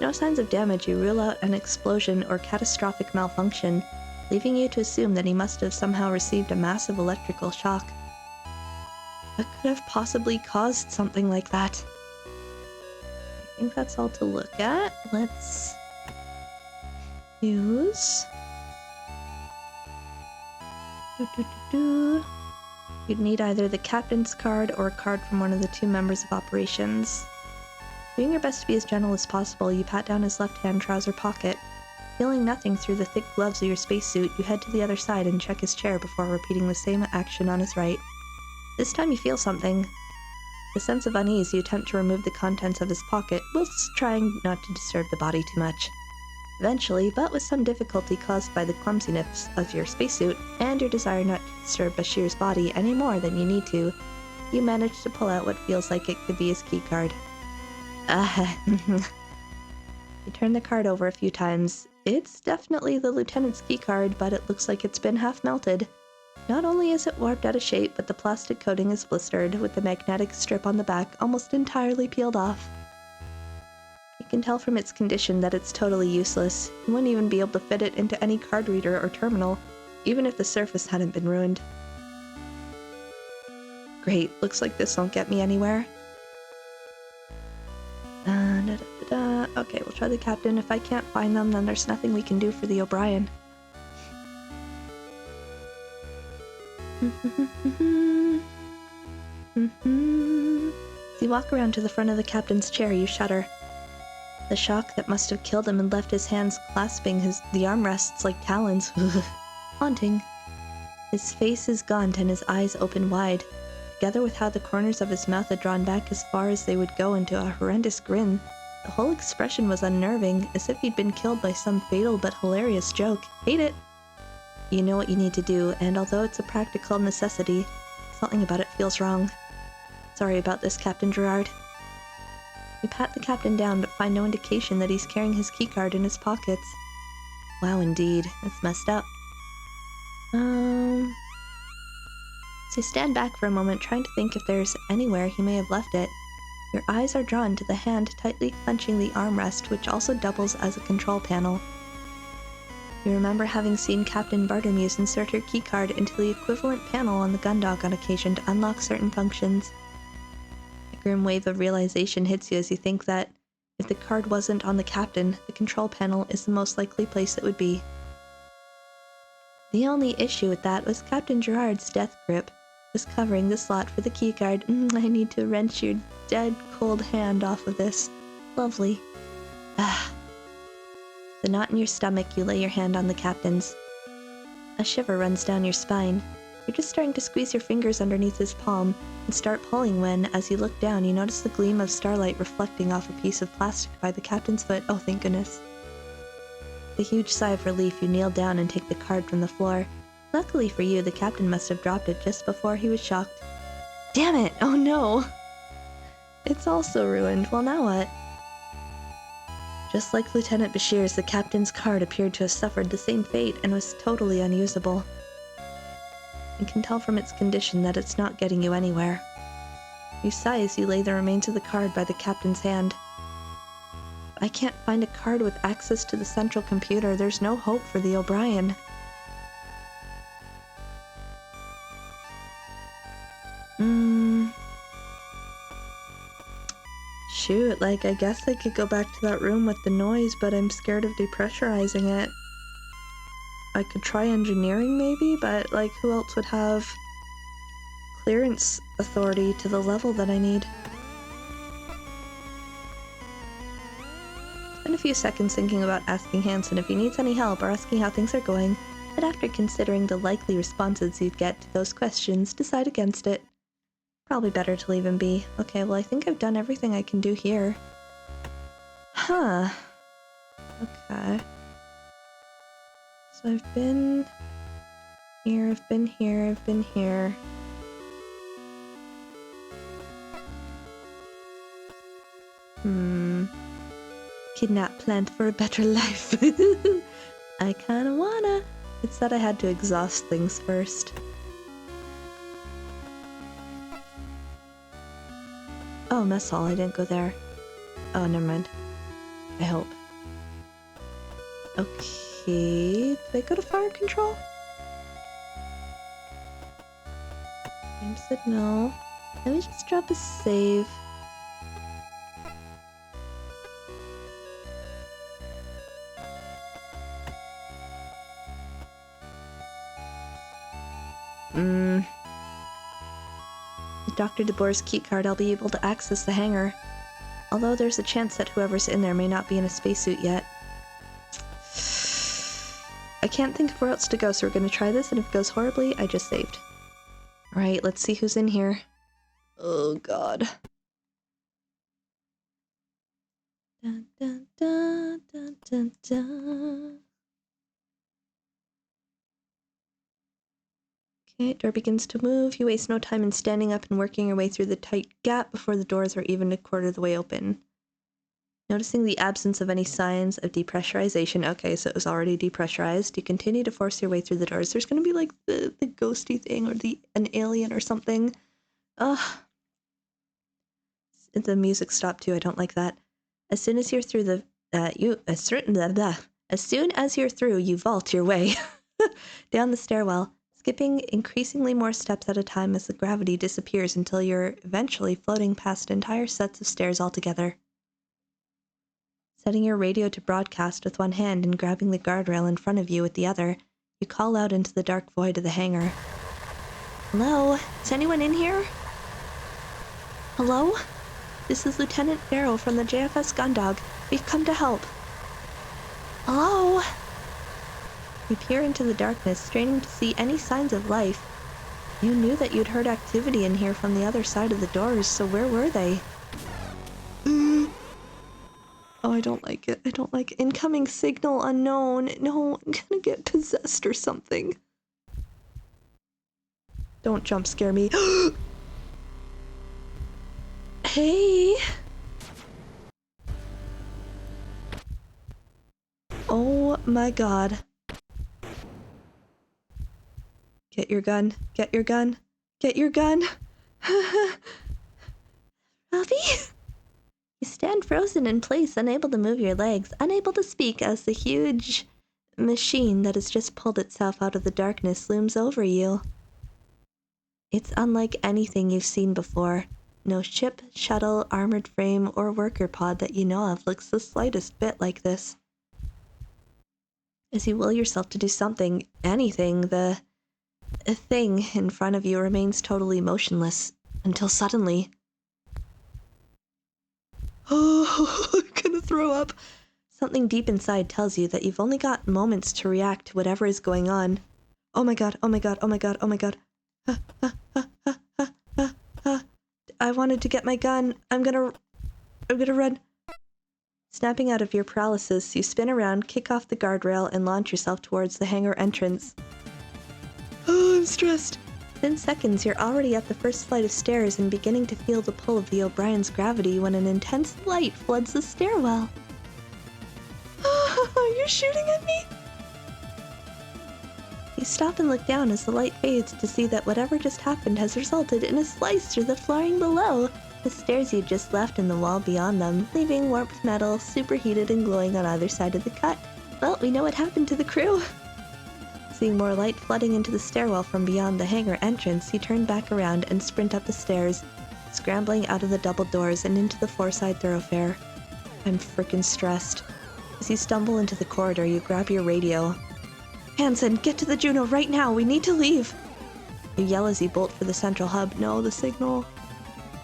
No signs of damage, you rule out an explosion or catastrophic malfunction, leaving you to assume that he must have somehow received a massive electrical shock. What could have possibly caused something like that? I think that's all to look at. Let's use... You'd need either the captain's card or a card from one of the two members of operations. Doing your best to be as gentle as possible, you pat down his left-hand trouser pocket. Feeling nothing through the thick gloves of your spacesuit, you head to the other side and check his chair before repeating the same action on his right. This time you feel something. With a sense of unease, you attempt to remove the contents of his pocket, whilst trying not to disturb the body too much. Eventually, but with some difficulty caused by the clumsiness of your spacesuit and your desire not to disturb Bashir's body any more than you need to, you manage to pull out what feels like it could be his keycard. You turn the card over a few times. It's definitely the lieutenant's keycard, but it looks like it's been half melted. Not only is it warped out of shape, but the plastic coating is blistered, with the magnetic strip on the back almost entirely peeled off. You can tell from its condition that it's totally useless. You wouldn't even be able to fit it into any card reader or terminal, even if the surface hadn't been ruined. Great, looks like this won't get me anywhere. Okay, we'll try the captain. If I can't find them, then there's nothing we can do for the O'Brien. As you walk around to the front of the captain's chair, you shudder. The shock that must have killed him and left his hands clasping the armrests like talons. Haunting. His face is gaunt and his eyes open wide. Together with how the corners of his mouth had drawn back as far as they would go into a horrendous grin, the whole expression was unnerving, as if he'd been killed by some fatal but hilarious joke. Hate it! You know what you need to do, and although it's a practical necessity, something about it feels wrong. Sorry about this, Captain Gerard. You pat the captain down, but find no indication that he's carrying his keycard in his pockets. Wow, indeed. That's messed up. As you stand back for a moment, trying to think if there's anywhere he may have left it, your eyes are drawn to the hand tightly clenching the armrest, which also doubles as a control panel. You remember having seen Captain Bartermuse insert her keycard into the equivalent panel on the Gundog on occasion to unlock certain functions. A grim wave of realization hits you as you think that, if the card wasn't on the Captain, the control panel is the most likely place it would be. The only issue with that was Captain Gerard's death grip was covering the slot for the keycard. I need to wrench your dead, cold hand off of this. Lovely. Ah. The knot in your stomach, you lay your hand on the Captain's. A shiver runs down your spine. You're just starting to squeeze your fingers underneath his palm and start pulling when, as you look down, you notice the gleam of starlight reflecting off a piece of plastic by the Captain's foot. Oh, thank goodness. With a huge sigh of relief, you kneel down and take the card from the floor. Luckily for you, the Captain must have dropped it just before he was shocked. Damn it! Oh no! It's also ruined. Well, now what? Just like Lieutenant Bashir's, the Captain's card appeared to have suffered the same fate and was totally unusable. You can tell from its condition that it's not getting you anywhere. You sigh as you lay the remains of the card by the Captain's hand. I can't find a card with access to the central computer. There's no hope for the O'Brien. Shoot, like, I guess I could go back to that room with the noise, but I'm scared of depressurizing it. I could try engineering maybe, but, like, who else would have clearance authority to the level that I need? Spend a few seconds thinking about asking Hanson if he needs any help or asking how things are going, but after considering the likely responses you'd get to those questions, decide against it. Probably better to leave him be. Okay, well I think I've done everything I can do here. Huh. Okay. So I've been here, I've been here, I've been here. Kidnap plant for a better life. I kinda wanna. It said I had to exhaust things first. Oh, mess hall, I didn't go there. Oh, never mind. I hope. Okay, do I go to fire control? James said no. Let me just drop a save. With Dr. DeBoer's keycard, I'll be able to access the hangar. Although there's a chance that whoever's in there may not be in a spacesuit yet. I can't think of where else to go, so we're gonna try this, and if it goes horribly, I just saved. Alright, let's see who's in here. Oh god. Dun, dun, dun, dun, dun, dun. Okay, door begins to move. You waste no time in standing up and working your way through the tight gap before the doors are even a quarter of the way open. Noticing the absence of any signs of depressurization, okay, so it was already depressurized, you continue to force your way through the doors. There's gonna be like the ghosty thing or an alien or something. Ugh. The music stopped too, I don't like that. As soon as you're through as soon as you're through, you vault your way down the stairwell, skipping increasingly more steps at a time as the gravity disappears until you're eventually floating past entire sets of stairs altogether. Setting your radio to broadcast with one hand and grabbing the guardrail in front of you with the other, you call out into the dark void of the hangar. Hello? Is anyone in here? Hello? This is Lieutenant Barrow from the JFS Gundog. We've come to help. Hello? You peer into the darkness, straining to see any signs of life. You knew that you'd heard activity in here from the other side of the doors, so where were they? Oh, I don't like it. I don't like it. Incoming signal unknown. No, I'm gonna get possessed or something. Don't jump scare me. Hey! Oh my god. Get your gun. Get your gun. Get your gun. Robbie? You stand frozen in place, unable to move your legs, unable to speak as the huge machine that has just pulled itself out of the darkness looms over you. It's unlike anything you've seen before. No ship, shuttle, armored frame, or worker pod that you know of looks the slightest bit like this. As you will yourself to do something, anything, the thing in front of you remains totally motionless, until suddenly... Oh, I'm gonna throw up. Something deep inside tells you that you've only got moments to react to whatever is going on. Oh my god, oh my god, oh my god, oh my god. I wanted to get my gun. I'm gonna run. Snapping out of your paralysis, you spin around, kick off the guardrail, and launch yourself towards the hangar entrance. Oh, I'm stressed. Within seconds, you're already at the first flight of stairs and beginning to feel the pull of the O'Brien's gravity when an intense light floods the stairwell. Oh, you're shooting at me? You stop and look down as the light fades to see that whatever just happened has resulted in a slice through the flooring below, the stairs you just left and the wall beyond them, leaving warped metal, superheated and glowing on either side of the cut. Well, we know what happened to the crew. Seeing more light flooding into the stairwell from beyond the hangar entrance, you turn back around and sprint up the stairs, scrambling out of the double doors and into the four-side thoroughfare. I'm frickin' stressed. As you stumble into the corridor, you grab your radio. Hansen, get to the Juno right now! We need to leave! You yell as you bolt for the central hub. No, the signal.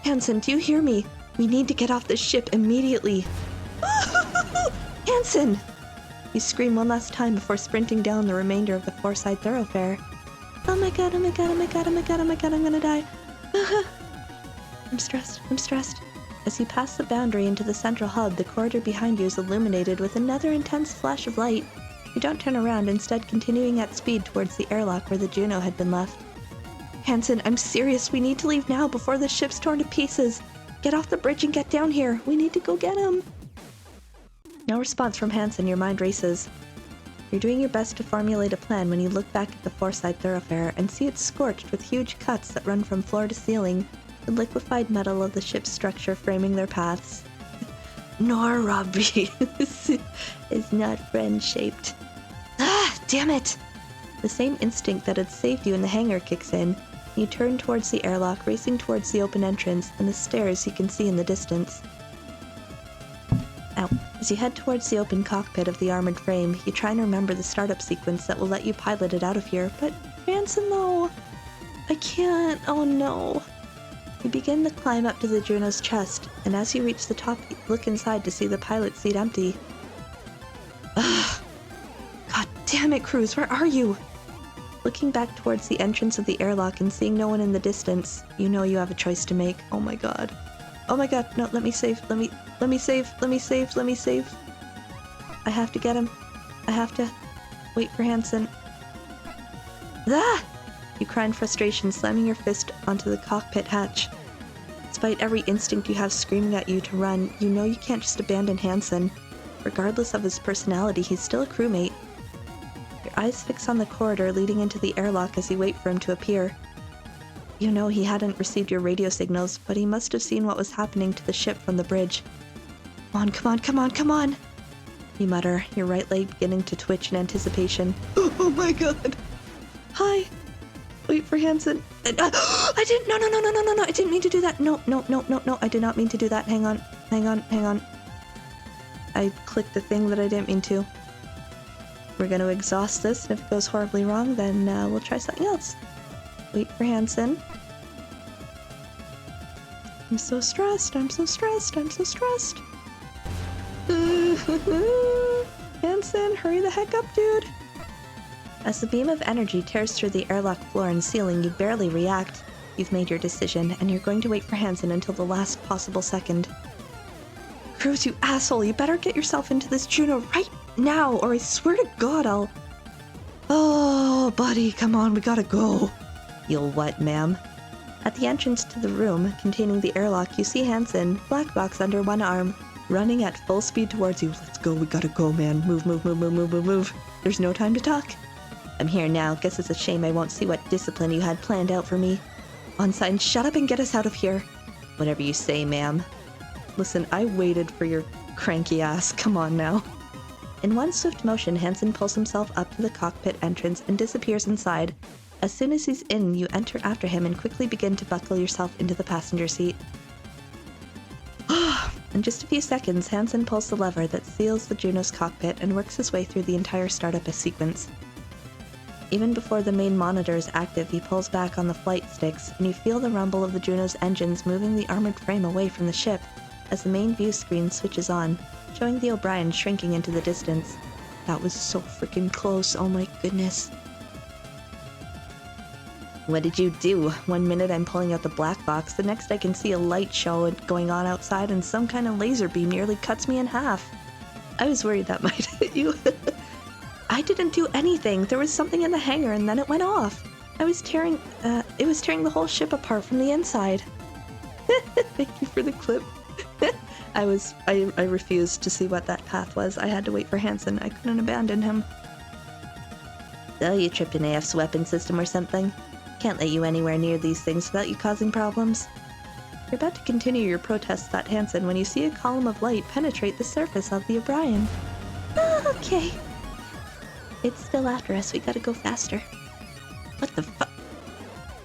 Hansen, do you hear me? We need to get off this ship immediately. Hansen! You scream one last time before sprinting down the remainder of the four-side thoroughfare. Oh my god, oh my god, oh my god, oh my god, oh my god, I'm gonna die. I'm stressed, I'm stressed. As you pass the boundary into the central hub, the corridor behind you is illuminated with another intense flash of light. You don't turn around, instead continuing at speed towards the airlock where the Juno had been left. Hansen, I'm serious. We need to leave now before the ship's torn to pieces. Get off the bridge and get down here. We need to go get him. No response from Hansen, your mind races. You're doing your best to formulate a plan when you look back at the four-side thoroughfare and see it scorched with huge cuts that run from floor to ceiling, the liquefied metal of the ship's structure framing their paths. Nor Robbie is not friend-shaped. Ah, damn it! The same instinct that had saved you in the hangar kicks in. You turn towards the airlock, racing towards the open entrance and the stairs you can see in the distance. Ow. As you head towards the open cockpit of the armored frame, you try and remember the startup sequence that will let you pilot it out of here, but Hansen, though, I can't. Oh no. You begin to climb up to the Juno's chest, and as you reach the top, you look inside to see the pilot seat empty. Ugh. God damn it, Cruz, where are you? Looking back towards the entrance of the airlock and seeing no one in the distance, you know you have a choice to make. Oh my god. Oh my god, no, let me save. Let me save. I have to get him. I have to wait for Hansen. Ah! You cry in frustration, slamming your fist onto the cockpit hatch. Despite every instinct you have screaming at you to run, you know you can't just abandon Hansen. Regardless of his personality, he's still a crewmate. Your eyes fix on the corridor leading into the airlock as you wait for him to appear. You know he hadn't received your radio signals, but he must have seen what was happening to the ship from the bridge. Come on, come on, come on, come on! You mutter, your right leg beginning to twitch in anticipation. Oh my god! Hi! Wait for Hansen. I didn't. No. I didn't mean to do that. No. I did not mean to do that. Hang on. I clicked the thing that I didn't mean to. We're going to exhaust this, and if it goes horribly wrong, then we'll try something else. Wait for Hansen. I'm so stressed. Hansen, hurry the heck up, dude. As the beam of energy tears through the airlock floor and ceiling, you barely react. You've made your decision, and you're going to wait for Hansen until the last possible second. Cruz, you asshole, you better get yourself into this Juno right now, or I swear to God I'll... Oh, buddy, come on, we gotta go. You'll what, ma'am? At the entrance to the room containing the airlock, you see Hansen, black box under one arm, running at full speed towards you. Let's go, we gotta go, man. Move. There's no time to talk. I'm here now. Guess it's a shame I won't see what discipline you had planned out for me. Ensign, shut up and get us out of here. Whatever you say, ma'am. Listen, I waited for your cranky ass. Come on now. In one swift motion, Hansen pulls himself up to the cockpit entrance and disappears inside. As soon as he's in, you enter after him and quickly begin to buckle yourself into the passenger seat. In just a few seconds, Hansen pulls the lever that seals the Juno's cockpit and works his way through the entire startup sequence. Even before the main monitor is active, he pulls back on the flight sticks, and you feel the rumble of the Juno's engines moving the armored frame away from the ship as the main view screen switches on, showing the O'Brien shrinking into the distance. That was so freaking close, oh my goodness. What did you do? One minute I'm pulling out the black box, the next I can see a light show going on outside and some kind of laser beam nearly cuts me in half. I was worried that might hit you. I didn't do anything. There was something in the hangar and then it went off. It was tearing the whole ship apart from the inside. Thank you for the clip. I refused to see what that path was. I had to wait for Hansen. I couldn't abandon him. So you tripped an AF's weapon system or something? Can't let you anywhere near these things without you causing problems. You're about to continue your protests, thought Hansen, when you see a column of light penetrate the surface of the O'Brien. Okay. It's still after us. We gotta go faster. What the fuck?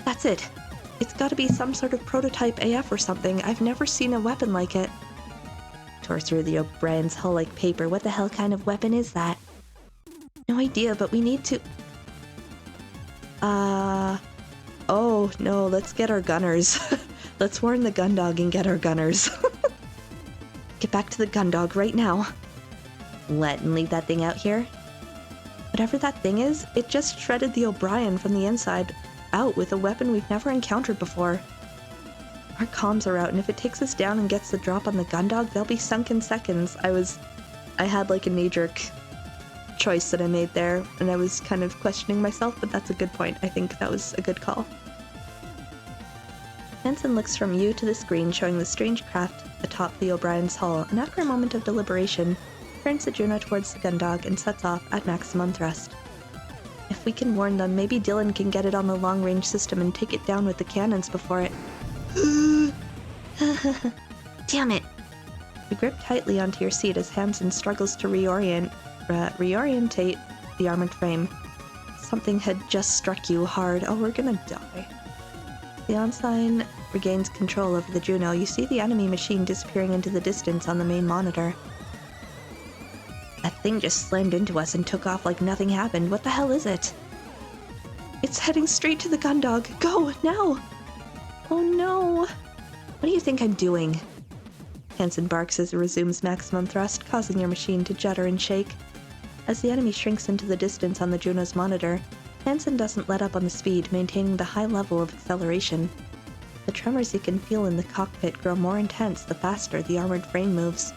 That's it. It's gotta be some sort of prototype AF or something. I've never seen a weapon like it. Tore through the O'Brien's hull like paper. What the hell kind of weapon is that? No idea, but we need to... Oh, no, let's get our gunners. Let's warn the Gundog and get our gunners. Get back to the Gundog right now. What, and leave that thing out here? Whatever that thing is, it just shredded the O'Brien from the inside out with a weapon we've never encountered before. Our comms are out, and if it takes us down and gets the drop on the Gundog, they'll be sunk in seconds. I had like a knee-jerk choice that I made there, and I was kind of questioning myself, but that's a good point. I think that was a good call. Hansen looks from you to the screen showing the strange craft atop the O'Brien's hull, and after a moment of deliberation, turns the Juno towards the Gundog and sets off at maximum thrust. If we can warn them, maybe Dylan can get it on the long-range system and take it down with the cannons before it... Damn it! You grip tightly onto your seat as Hansen struggles to reorientate the armored frame. Something had just struck you hard. Oh, we're gonna die. The Ensign regains control over the Juno. You see the enemy machine disappearing into the distance on the main monitor. That thing just slammed into us and took off like nothing happened. What the hell is it? It's heading straight to the Gundog. Go, now! Oh no! What do you think I'm doing? Hansen barks as it resumes maximum thrust, causing your machine to judder and shake. As the enemy shrinks into the distance on the Juno's monitor, Hansen doesn't let up on the speed, maintaining the high level of acceleration. The tremors you can feel in the cockpit grow more intense the faster the armored frame moves.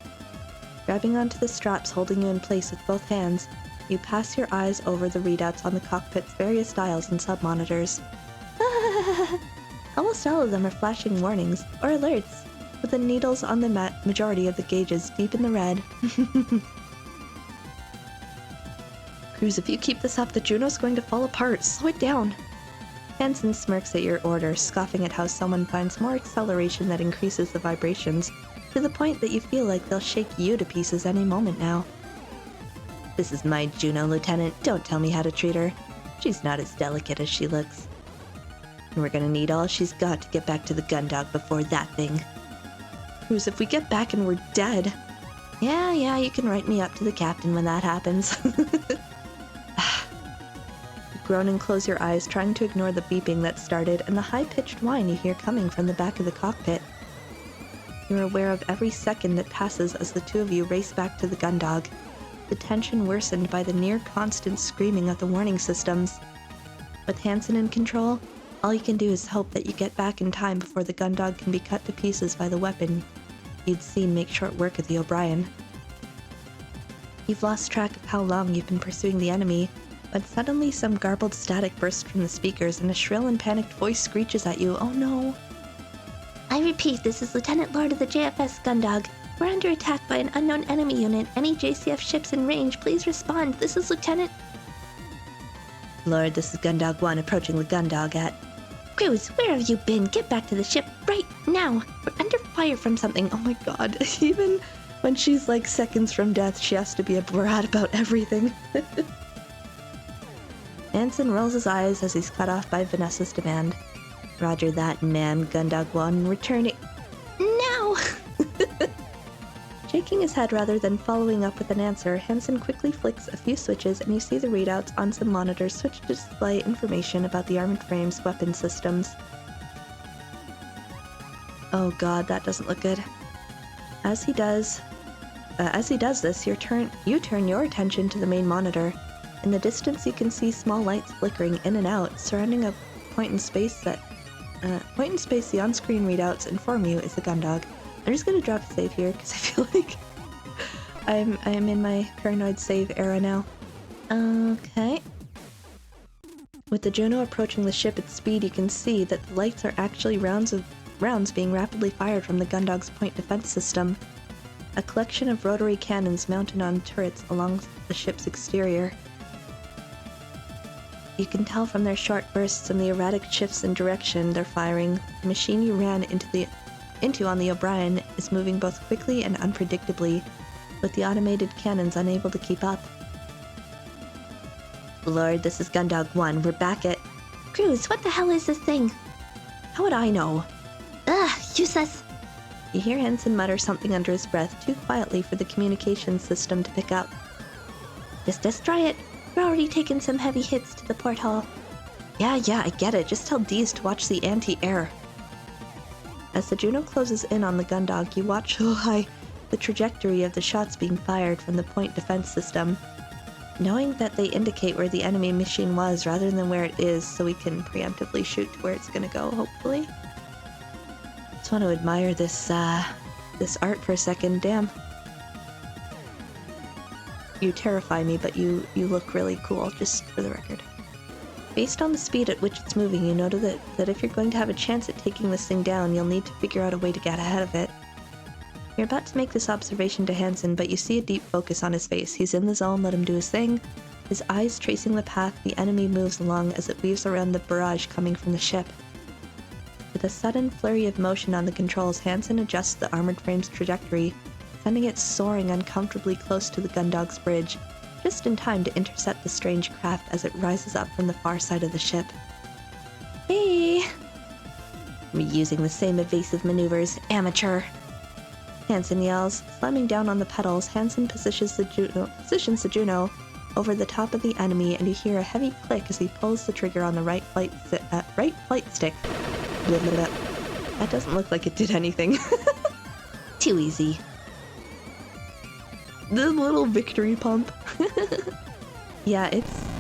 Grabbing onto the straps holding you in place with both hands, you pass your eyes over the readouts on the cockpit's various dials and sub-monitors. Almost all of them are flashing warnings, or alerts, with the needles on the majority of the gauges deep in the red. Cruz, if you keep this up, the Juno's going to fall apart. Slow it down. Hansen smirks at your order, scoffing at how someone finds more acceleration that increases the vibrations, to the point that you feel like they'll shake you to pieces any moment now. This is my Juno, Lieutenant. Don't tell me how to treat her. She's not as delicate as she looks. And we're gonna need all she's got to get back to the Gundog before that thing. Cruz, if we get back and we're dead... Yeah, you can write me up to the captain when that happens. You groan and close your eyes, trying to ignore the beeping that started and the high-pitched whine you hear coming from the back of the cockpit. You're aware of every second that passes as the two of you race back to the Gundog, the tension worsened by the near-constant screaming of the warning systems. With Hansen in control, all you can do is hope that you get back in time before the Gundog can be cut to pieces by the weapon you'd seen make short work of the O'Brien. You've lost track of how long you've been pursuing the enemy, but suddenly some garbled static bursts from the speakers and a shrill and panicked voice screeches at you. Oh no! I repeat, this is Lieutenant Lord of the JFS Gundog. We're under attack by an unknown enemy unit. Any JCF ships in range, please respond. This is Lieutenant... Lord, this is Gundog 1 approaching the Gundog at... Cruz, where have you been? Get back to the ship right now. We're under fire from something. Oh my god. Even when she's like seconds from death, she has to be a brat about everything. Hansen rolls his eyes as he's cut off by Vanessa's demand. Roger that, ma'am. Gundog 1 returning now! Shaking his head rather than following up with an answer, Hansen quickly flicks a few switches and you see the readouts on some monitors switch to display information about the armored frame's weapon systems. Oh god, that doesn't look good. As he does this, you turn your attention to the main monitor. In the distance, you can see small lights flickering in and out, surrounding a point in space the on-screen readouts inform you is the Gundog. I'm just gonna drop a save here because I feel like I am in my paranoid save era now. Okay. With the Juno approaching the ship at speed, you can see that the lights are actually rounds being rapidly fired from the Gundog's point defense system. A collection of rotary cannons mounted on turrets along the ship's exterior. You can tell from their short bursts and the erratic shifts in direction they're firing, the machine you ran into on the O'Brien is moving both quickly and unpredictably, with the automated cannons unable to keep up. Lord, this is Gundog 1. We're back at... Cruz, what the hell is this thing? How would I know? Ugh, useless! You hear Hansen mutter something under his breath too quietly for the communications system to pick up. Just destroy it. We're already taking some heavy hits to the porthole. Yeah, I get it. Just tell Deez to watch the anti-air. As the Juno closes in on the Gundog, you watch the trajectory of the shots being fired from the point defense system, knowing that they indicate where the enemy machine was rather than where it is, so we can preemptively shoot to where it's gonna go, hopefully. Just want to admire this art for a second. Damn. You terrify me, but you look really cool, just for the record. Based on the speed at which it's moving, you know that if you're going to have a chance at taking this thing down, you'll need to figure out a way to get ahead of it. You're about to make this observation to Hansen, but you see a deep focus on his face. He's in the zone, let him do his thing. His eyes tracing the path the enemy moves along as it weaves around the barrage coming from the ship. With a sudden flurry of motion on the controls, Hansen adjusts the armored frame's trajectory, sending it soaring uncomfortably close to the Gundog's bridge, just in time to intercept the strange craft as it rises up from the far side of the ship. Hey! Reusing the same evasive maneuvers, amateur! Hansen yells. Slamming down on the pedals, Hansen positions the Juno over the top of the enemy, and you hear a heavy click as he pulls the trigger on the right flight stick. Blah, blah, blah. That doesn't look like it did anything. Too easy. The little victory pump. Yeah, it's,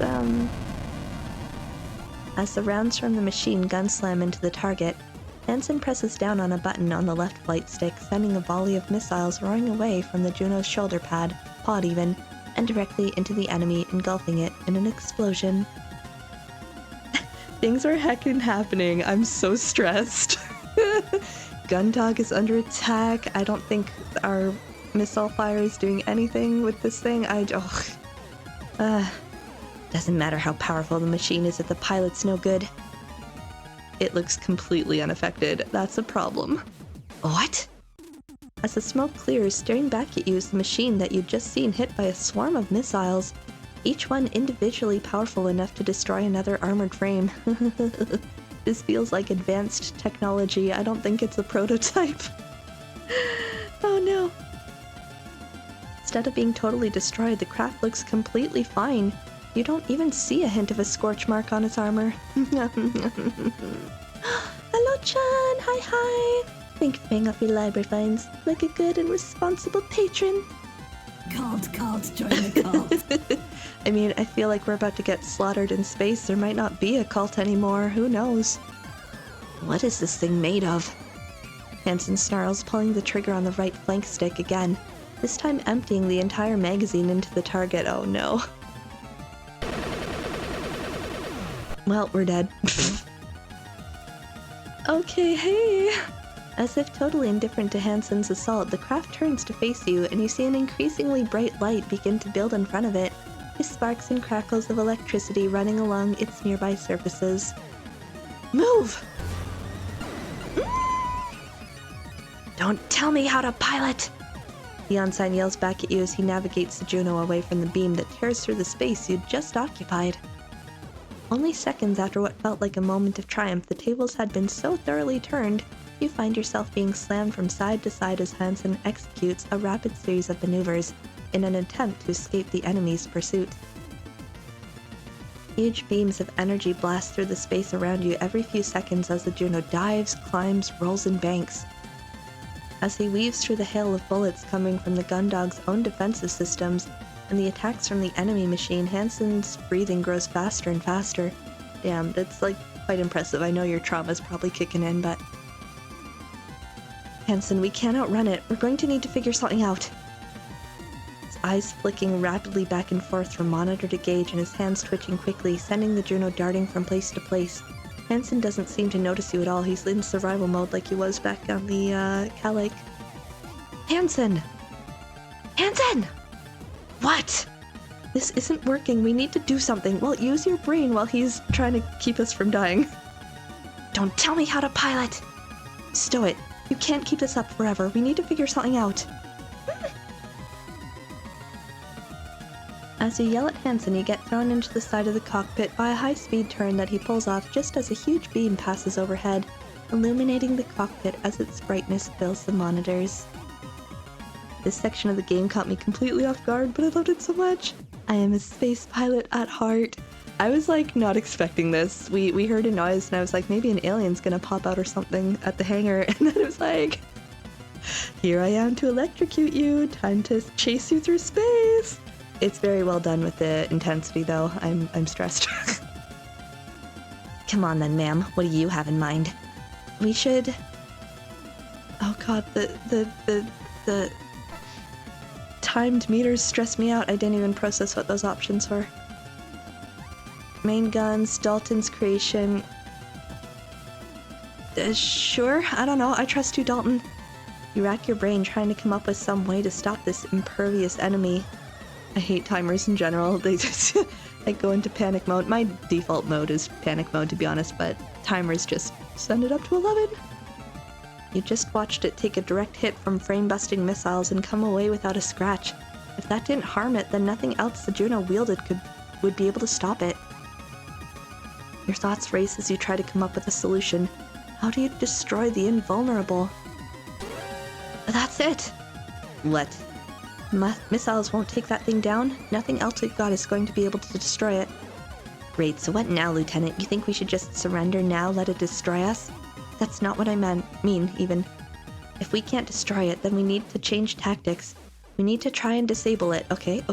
As the rounds from the machine gun slam into the target, Hansen presses down on a button on the left flight stick, sending a volley of missiles roaring away from the Juno's shoulder pod even, and directly into the enemy, engulfing it in an explosion. Things are heckin' happening. I'm so stressed. Gundog is under attack. I don't think our missile fire is doing anything with this thing. Doesn't matter how powerful the machine is if the pilot's no good. It looks completely unaffected. That's a problem. What? As the smoke clears, staring back at you is the machine that you'd just seen hit by a swarm of missiles, each one individually powerful enough to destroy another armored frame. This feels like advanced technology. I don't think it's a prototype. Oh no. Instead of being totally destroyed, the craft looks completely fine. You don't even see a hint of a scorch mark on its armor. Hello, Chan! Hi! Thank you for paying off your library fines, like a good and responsible patron. Cult, join the cult. I mean, I feel like we're about to get slaughtered in space. There might not be a cult anymore. Who knows? What is this thing made of? Hansen snarls, pulling the trigger on the right flank stick again, this time emptying the entire magazine into the target. Oh no. Well, we're dead. Okay, hey! As if totally indifferent to Hansen's assault, the craft turns to face you, and you see an increasingly bright light begin to build in front of it, with sparks and crackles of electricity running along its nearby surfaces. Move! Don't tell me how to pilot! The ensign yells back at you as he navigates the Juno away from the beam that tears through the space you'd just occupied. Only seconds after what felt like a moment of triumph, the tables had been so thoroughly turned, you find yourself being slammed from side to side as Hansen executes a rapid series of maneuvers in an attempt to escape the enemy's pursuit. Huge beams of energy blast through the space around you every few seconds as the Juno dives, climbs, rolls, and banks. As he weaves through the hail of bullets coming from the Gundog's own defensive systems and the attacks from the enemy machine, Hansen's breathing grows faster and faster. Damn, that's like quite impressive. I know your trauma's probably kicking in, but... Hansen, we can't outrun it. We're going to need to figure something out. His eyes flicking rapidly back and forth from monitor to gauge and his hands twitching quickly, sending the Juno darting from place to place. Hansen doesn't seem to notice you at all. He's in survival mode like he was back on the, Calic. Hansen! Hansen! What? This isn't working. We need to do something. Well, use your brain while he's trying to keep us from dying. Don't tell me how to pilot! Stow it. You can't keep this up forever. We need to figure something out. As you yell at Hansen, you get thrown into the side of the cockpit by a high-speed turn that he pulls off just as a huge beam passes overhead, illuminating the cockpit as its brightness fills the monitors. This section of the game caught me completely off guard, but I loved it so much. I am a space pilot at heart. I was like not expecting this. We heard a noise and I was like, maybe an alien's gonna pop out or something at the hangar, and then it was like, here I am to electrocute you, time to chase you through space. It's very well done with the intensity though. I'm stressed. Come on then, ma'am. What do you have in mind? We should... Oh god, the timed meters stress me out. I didn't even process what those options were. Main guns, Dalton's creation. Sure, I don't know. I trust you, Dalton. You rack your brain trying to come up with some way to stop this impervious enemy. I hate timers in general. They just I go into panic mode. My default mode is panic mode, to be honest, but timers just send it up to 11. You just watched it take a direct hit from frame-busting missiles and come away without a scratch. If that didn't harm it, then nothing else the Juno wielded would be able to stop it. Your thoughts race as you try to come up with a solution. How do you destroy the invulnerable? That's it! What? Missiles won't take that thing down? Nothing else we've got is going to be able to destroy it. Great, so what now, Lieutenant? You think we should just surrender now, let it destroy us? That's not what I mean, even. If we can't destroy it, then we need to change tactics. We need to try and disable it. Okay,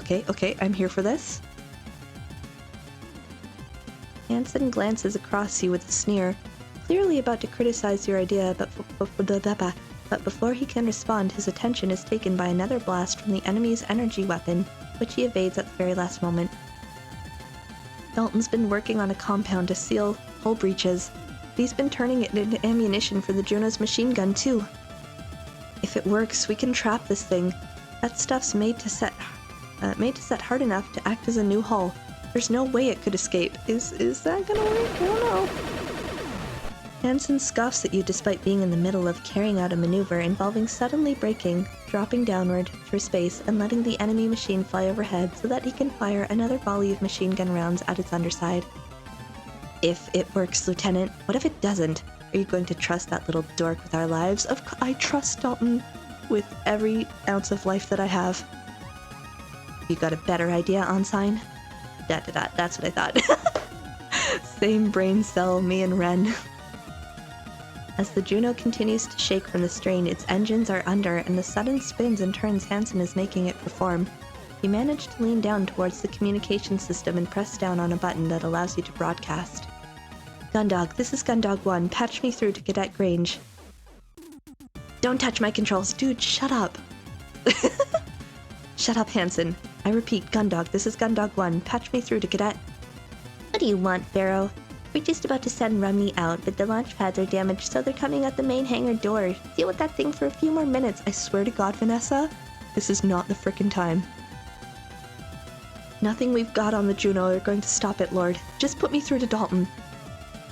I'm here for this. Hansen glances across you with a sneer, clearly about to criticize your idea, but before he can respond, his attention is taken by another blast from the enemy's energy weapon, which he evades at the very last moment. Dalton's been working on a compound to seal hull breaches. He's been turning it into ammunition for the Juno's machine gun, too. If it works, we can trap this thing. That stuff's made to set hard enough to act as a new hull. There's no way it could escape. Is that gonna work? I don't know. Hansen scoffs at you despite being in the middle of carrying out a maneuver involving suddenly braking, dropping downward through space, and letting the enemy machine fly overhead so that he can fire another volley of machine gun rounds at its underside. If it works, Lieutenant, what if it doesn't? Are you going to trust that little dork with our lives? I trust Dalton with every ounce of life that I have. You got a better idea, Ensign? That's what I thought. Same brain cell, me and Ren. As the Juno continues to shake from the strain, its engines are under, and the sudden spins and turns Hansen is making it perform. You manage to lean down towards the communication system and press down on a button that allows you to broadcast. Gundog, this is Gundog 1. Patch me through to Cadet Grange. Don't touch my controls. Dude, shut up. Shut up, Hansen. I repeat, Gundog, this is Gundog 1. Patch me through to Cadet. What do you want, Pharaoh? We're just about to send Rumney out, but the launch pads are damaged, so they're coming out the main hangar door. Deal with that thing for a few more minutes. I swear to God, Vanessa, this is not the frickin' time. Nothing we've got on the Juno are going to stop it, Lord. Just put me through to Dalton.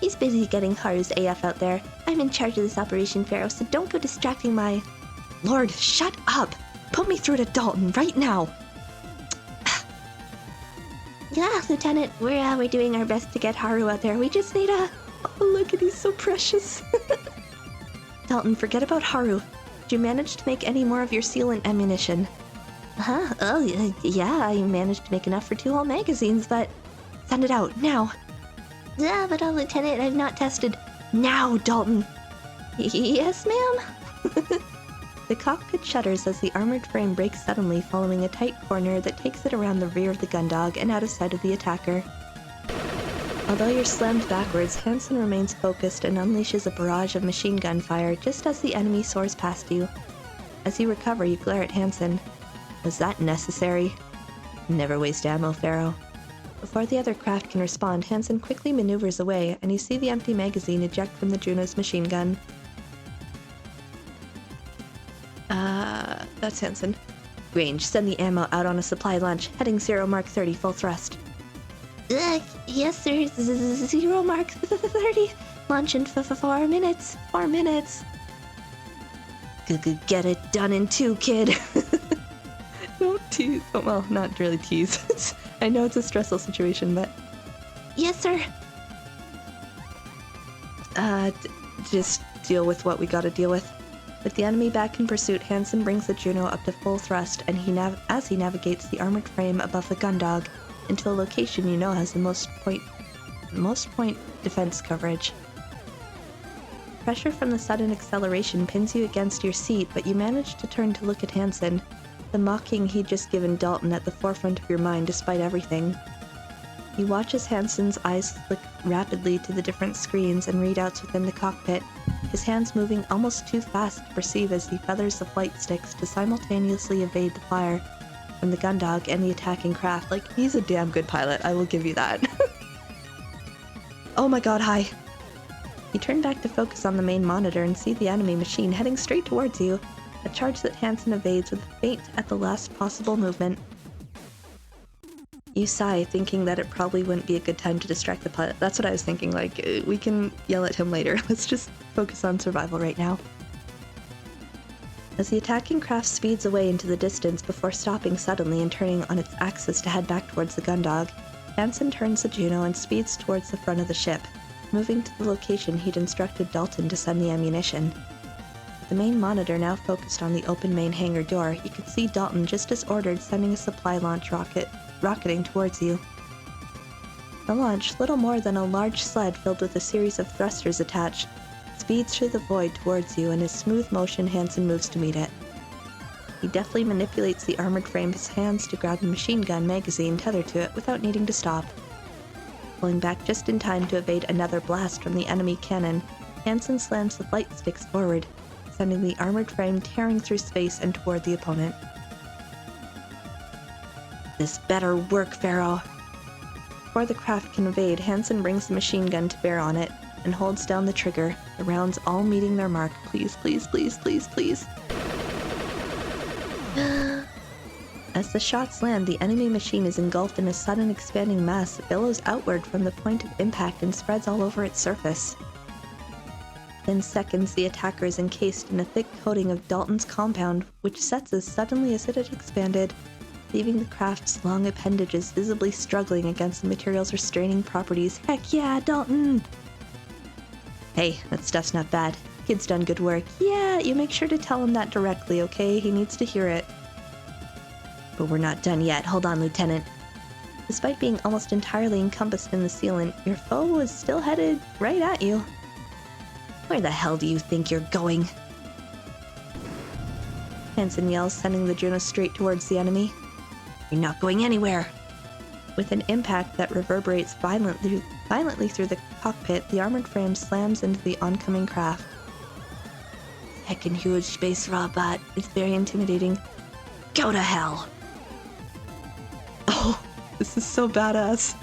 He's busy getting Haru's AF out there. I'm in charge of this operation, Pharaoh, so don't go distracting my... Lord, shut up! Put me through to Dalton right now! Yeah, Lieutenant, we're doing our best to get Haru out there. We just need a... Oh, look at he's so precious. Dalton, forget about Haru. Did you manage to make any more of your sealant ammunition? Huh? Oh, yeah, I managed to make enough for 2 whole magazines, but... Send it out, now! Yeah, but Lieutenant, I've not tested... Now, Dalton! Yes, ma'am? The cockpit shudders as the armored frame breaks suddenly following a tight corner that takes it around the rear of the Gundog and out of sight of the attacker. Although you're slammed backwards, Hansen remains focused and unleashes a barrage of machine gun fire just as the enemy soars past you. As you recover, you glare at Hansen. Was that necessary? Never waste ammo, Pharaoh. Before the other craft can respond, Hansen quickly maneuvers away, and you see the empty magazine eject from the Juno's machine gun. That's Hansen. Range, send the ammo out on a supply launch, heading 0 Mark 30, full thrust. Yes, sir. 0 Mark 30. Launch in 4 minutes. 4 minutes. Get it done in 2, kid. Don't tease. Oh, well, not really tease. I know it's a stressful situation, but... Yes, sir. Just deal with what we gotta deal with. With the enemy back in pursuit, Hansen brings the Juno up to full thrust, and as he navigates the armored frame above the Gundog into a location you know has the most point defense coverage. Pressure from the sudden acceleration pins you against your seat, but you manage to turn to look at Hansen, the mocking he'd just given Dalton at the forefront of your mind despite everything. You watch as Hansen's eyes flick rapidly to the different screens and readouts within the cockpit, his hands moving almost too fast to perceive as he feathers the flight sticks to simultaneously evade the fire from the Gundog and the attacking craft. Like, he's a damn good pilot, I will give you that. Oh my god, hi. You turn back to focus on the main monitor and see the enemy machine heading straight towards you, a charge that Hansen evades with a feint at the last possible movement. You sigh, thinking that it probably wouldn't be a good time to distract the pilot. That's what I was thinking, like, we can yell at him later. Let's just focus on survival right now. As the attacking craft speeds away into the distance before stopping suddenly and turning on its axis to head back towards the Gundog, Hansen turns the Juno and speeds towards the front of the ship, moving to the location he'd instructed Dalton to send the ammunition. With the main monitor now focused on the open main hangar door, you can see Dalton just as ordered sending a supply launch rocketing towards you. The launch, little more than a large sled filled with a series of thrusters attached, speeds through the void towards you, and in smooth motion Hansen moves to meet it. He deftly manipulates the armored frame with his hands to grab the machine gun magazine tethered to it without needing to stop. Pulling back just in time to evade another blast from the enemy cannon, Hansen slams the flight sticks forward, sending the armored frame tearing through space and toward the opponent. This better work, Pharaoh. Before the craft can evade, Hansen brings the machine gun to bear on it and holds down the trigger, the rounds all meeting their mark. Please, please, please, please, please. As the shots land, the enemy machine is engulfed in a sudden expanding mass that billows outward from the point of impact and spreads all over its surface. Within seconds, the attacker is encased in a thick coating of Dalton's compound, which sets as suddenly as it had expanded, leaving the craft's long appendages visibly struggling against the material's restraining properties. Heck yeah, Dalton! Hey, that stuff's not bad. Kid's done good work. Yeah, you make sure to tell him that directly, okay? He needs to hear it. But we're not done yet. Hold on, Lieutenant. Despite being almost entirely encompassed in the sealant, your foe was still headed right at you. Where the hell do you think you're going? Hansen yells, sending the Juno straight towards the enemy. You're not going anywhere! With an impact that reverberates violently through the cockpit, the armored frame slams into the oncoming craft. Heckin' huge space robot. It's very intimidating. Go to hell! Oh, this is so badass.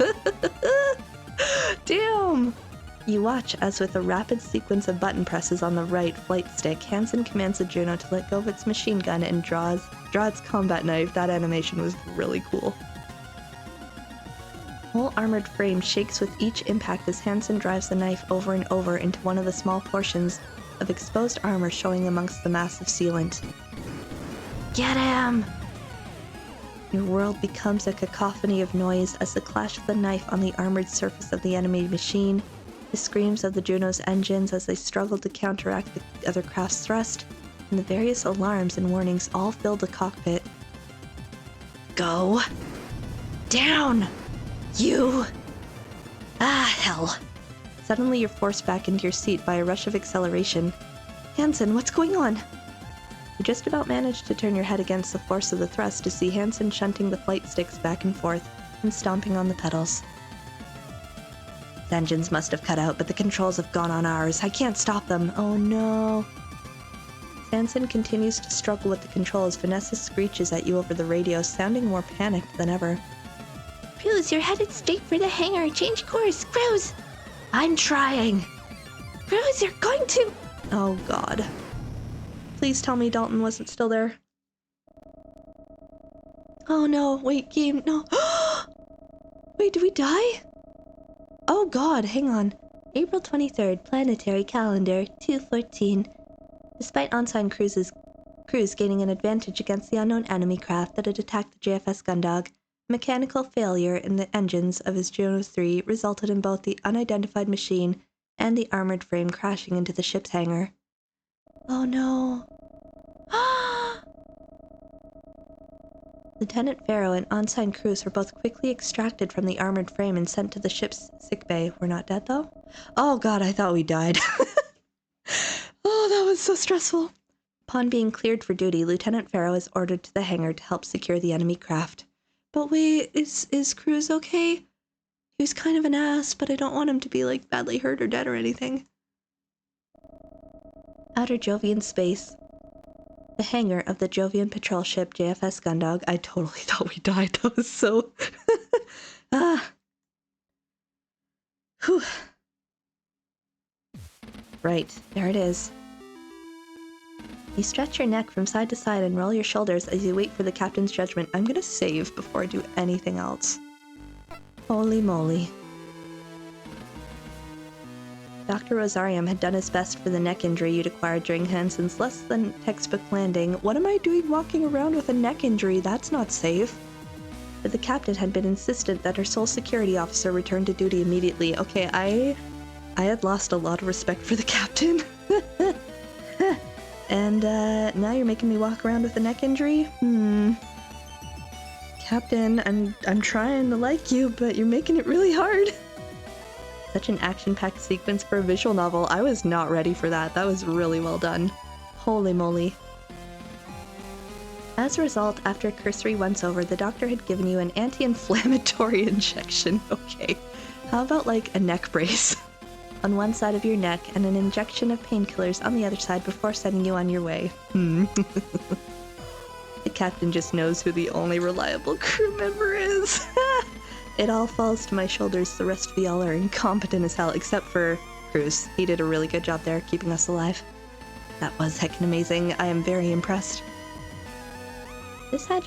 Damn! You watch as with a rapid sequence of button presses on the right flight stick, Hansen commands the Juno to let go of its machine gun and draw its combat knife. That animation was really cool. whole armored frame shakes with each impact as Hansen drives the knife over and over into one of the small portions of exposed armor showing amongst the massive sealant. Get him! Your world becomes a cacophony of noise as the clash of the knife on the armored surface of the enemy machine, the screams of the Juno's engines as they struggle to counteract the other craft's thrust, and the various alarms and warnings all fill the cockpit. Go down! You! Ah, hell. Suddenly you're forced back into your seat by a rush of acceleration. Hansen, what's going on? You just about manage to turn your head against the force of the thrust to see Hansen shunting the flight sticks back and forth and stomping on the pedals. The engines must have cut out, but the controls have gone on ours. I can't stop them. Oh no. Hansen continues to struggle with the controls. Vanessa screeches at you over the radio, sounding more panicked than ever. Cruz, you're headed straight for the hangar. Change course. Cruz! I'm trying. Cruz, you're going to... Oh god. Please tell me Dalton wasn't still there. Oh no, wait, game, no. Wait, did we die? Oh god, hang on. April 23rd, planetary calendar, 2:14. Despite Ensign Cruz gaining an advantage against the unknown enemy craft that had attacked the JFS Gundog, mechanical failure in the engines of his Juno 3 resulted in both the unidentified machine and the armored frame crashing into the ship's hangar. Oh no. Lieutenant Farrow and Ensign Cruz were both quickly extracted from the armored frame and sent to the ship's sickbay. We're not dead though? Oh god, I thought we died. Oh, that was so stressful. Upon being cleared for duty, Lieutenant Farrow is ordered to the hangar to help secure the enemy craft. But wait, is Cruz okay? He was kind of an ass, but I don't want him to be like badly hurt or dead or anything. Outer Jovian space. The hangar of the Jovian patrol ship JFS Gundog. I totally thought we died. That was so... ah. Whew. Right, there it is. You stretch your neck from side to side and roll your shoulders as you wait for the captain's judgment. I'm gonna save before I do anything else. Holy moly. Dr. Rosarium had done his best for the neck injury you'd acquired during Hansen's less than textbook landing. What am I doing walking around with a neck injury? That's not safe. But the captain had been insistent that her sole security officer return to duty immediately. Okay, I had lost a lot of respect for the captain. And now you're making me walk around with a neck injury? Captain, I'm trying to like you, but you're making it really hard. Such an action-packed sequence for a visual novel. I was not ready for that. That was really well done. Holy moly. As a result, after a cursory once-over, the doctor had given you an anti-inflammatory injection. Okay. How about like a neck brace on one side of your neck and an injection of painkillers on the other side before sending you on your way? The captain just knows who the only reliable crew member is. It all falls to my shoulders. The rest of y'all are incompetent as hell, except for Cruz. He did a really good job there, keeping us alive. That was heckin' amazing. I am very impressed. This had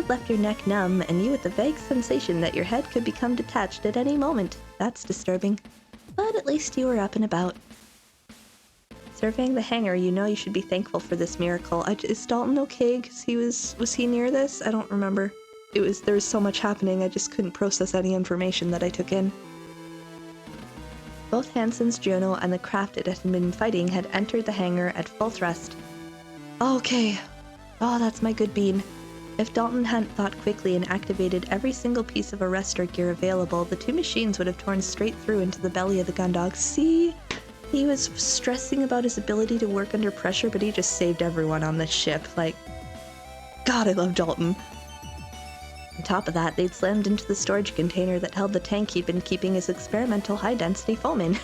left your neck numb, and you with the vague sensation that your head could become detached at any moment. That's disturbing. But at least you were up and about. Surveying the hangar, you know you should be thankful for this miracle. Is Dalton okay? Because was he near this? I don't remember. There was so much happening, I just couldn't process any information that I took in. Both Hansen's Juno and the craft it had been fighting had entered the hangar at full thrust. Okay. Oh, that's my good bean. If Dalton hadn't thought quickly and activated every single piece of arrestor gear available, the two machines would have torn straight through into the belly of the Gundog. See? He was stressing about his ability to work under pressure, but he just saved everyone on this ship. Like, God, I love Dalton. On top of that, they'd slammed into the storage container that held the tank he'd been keeping his experimental high-density foam in,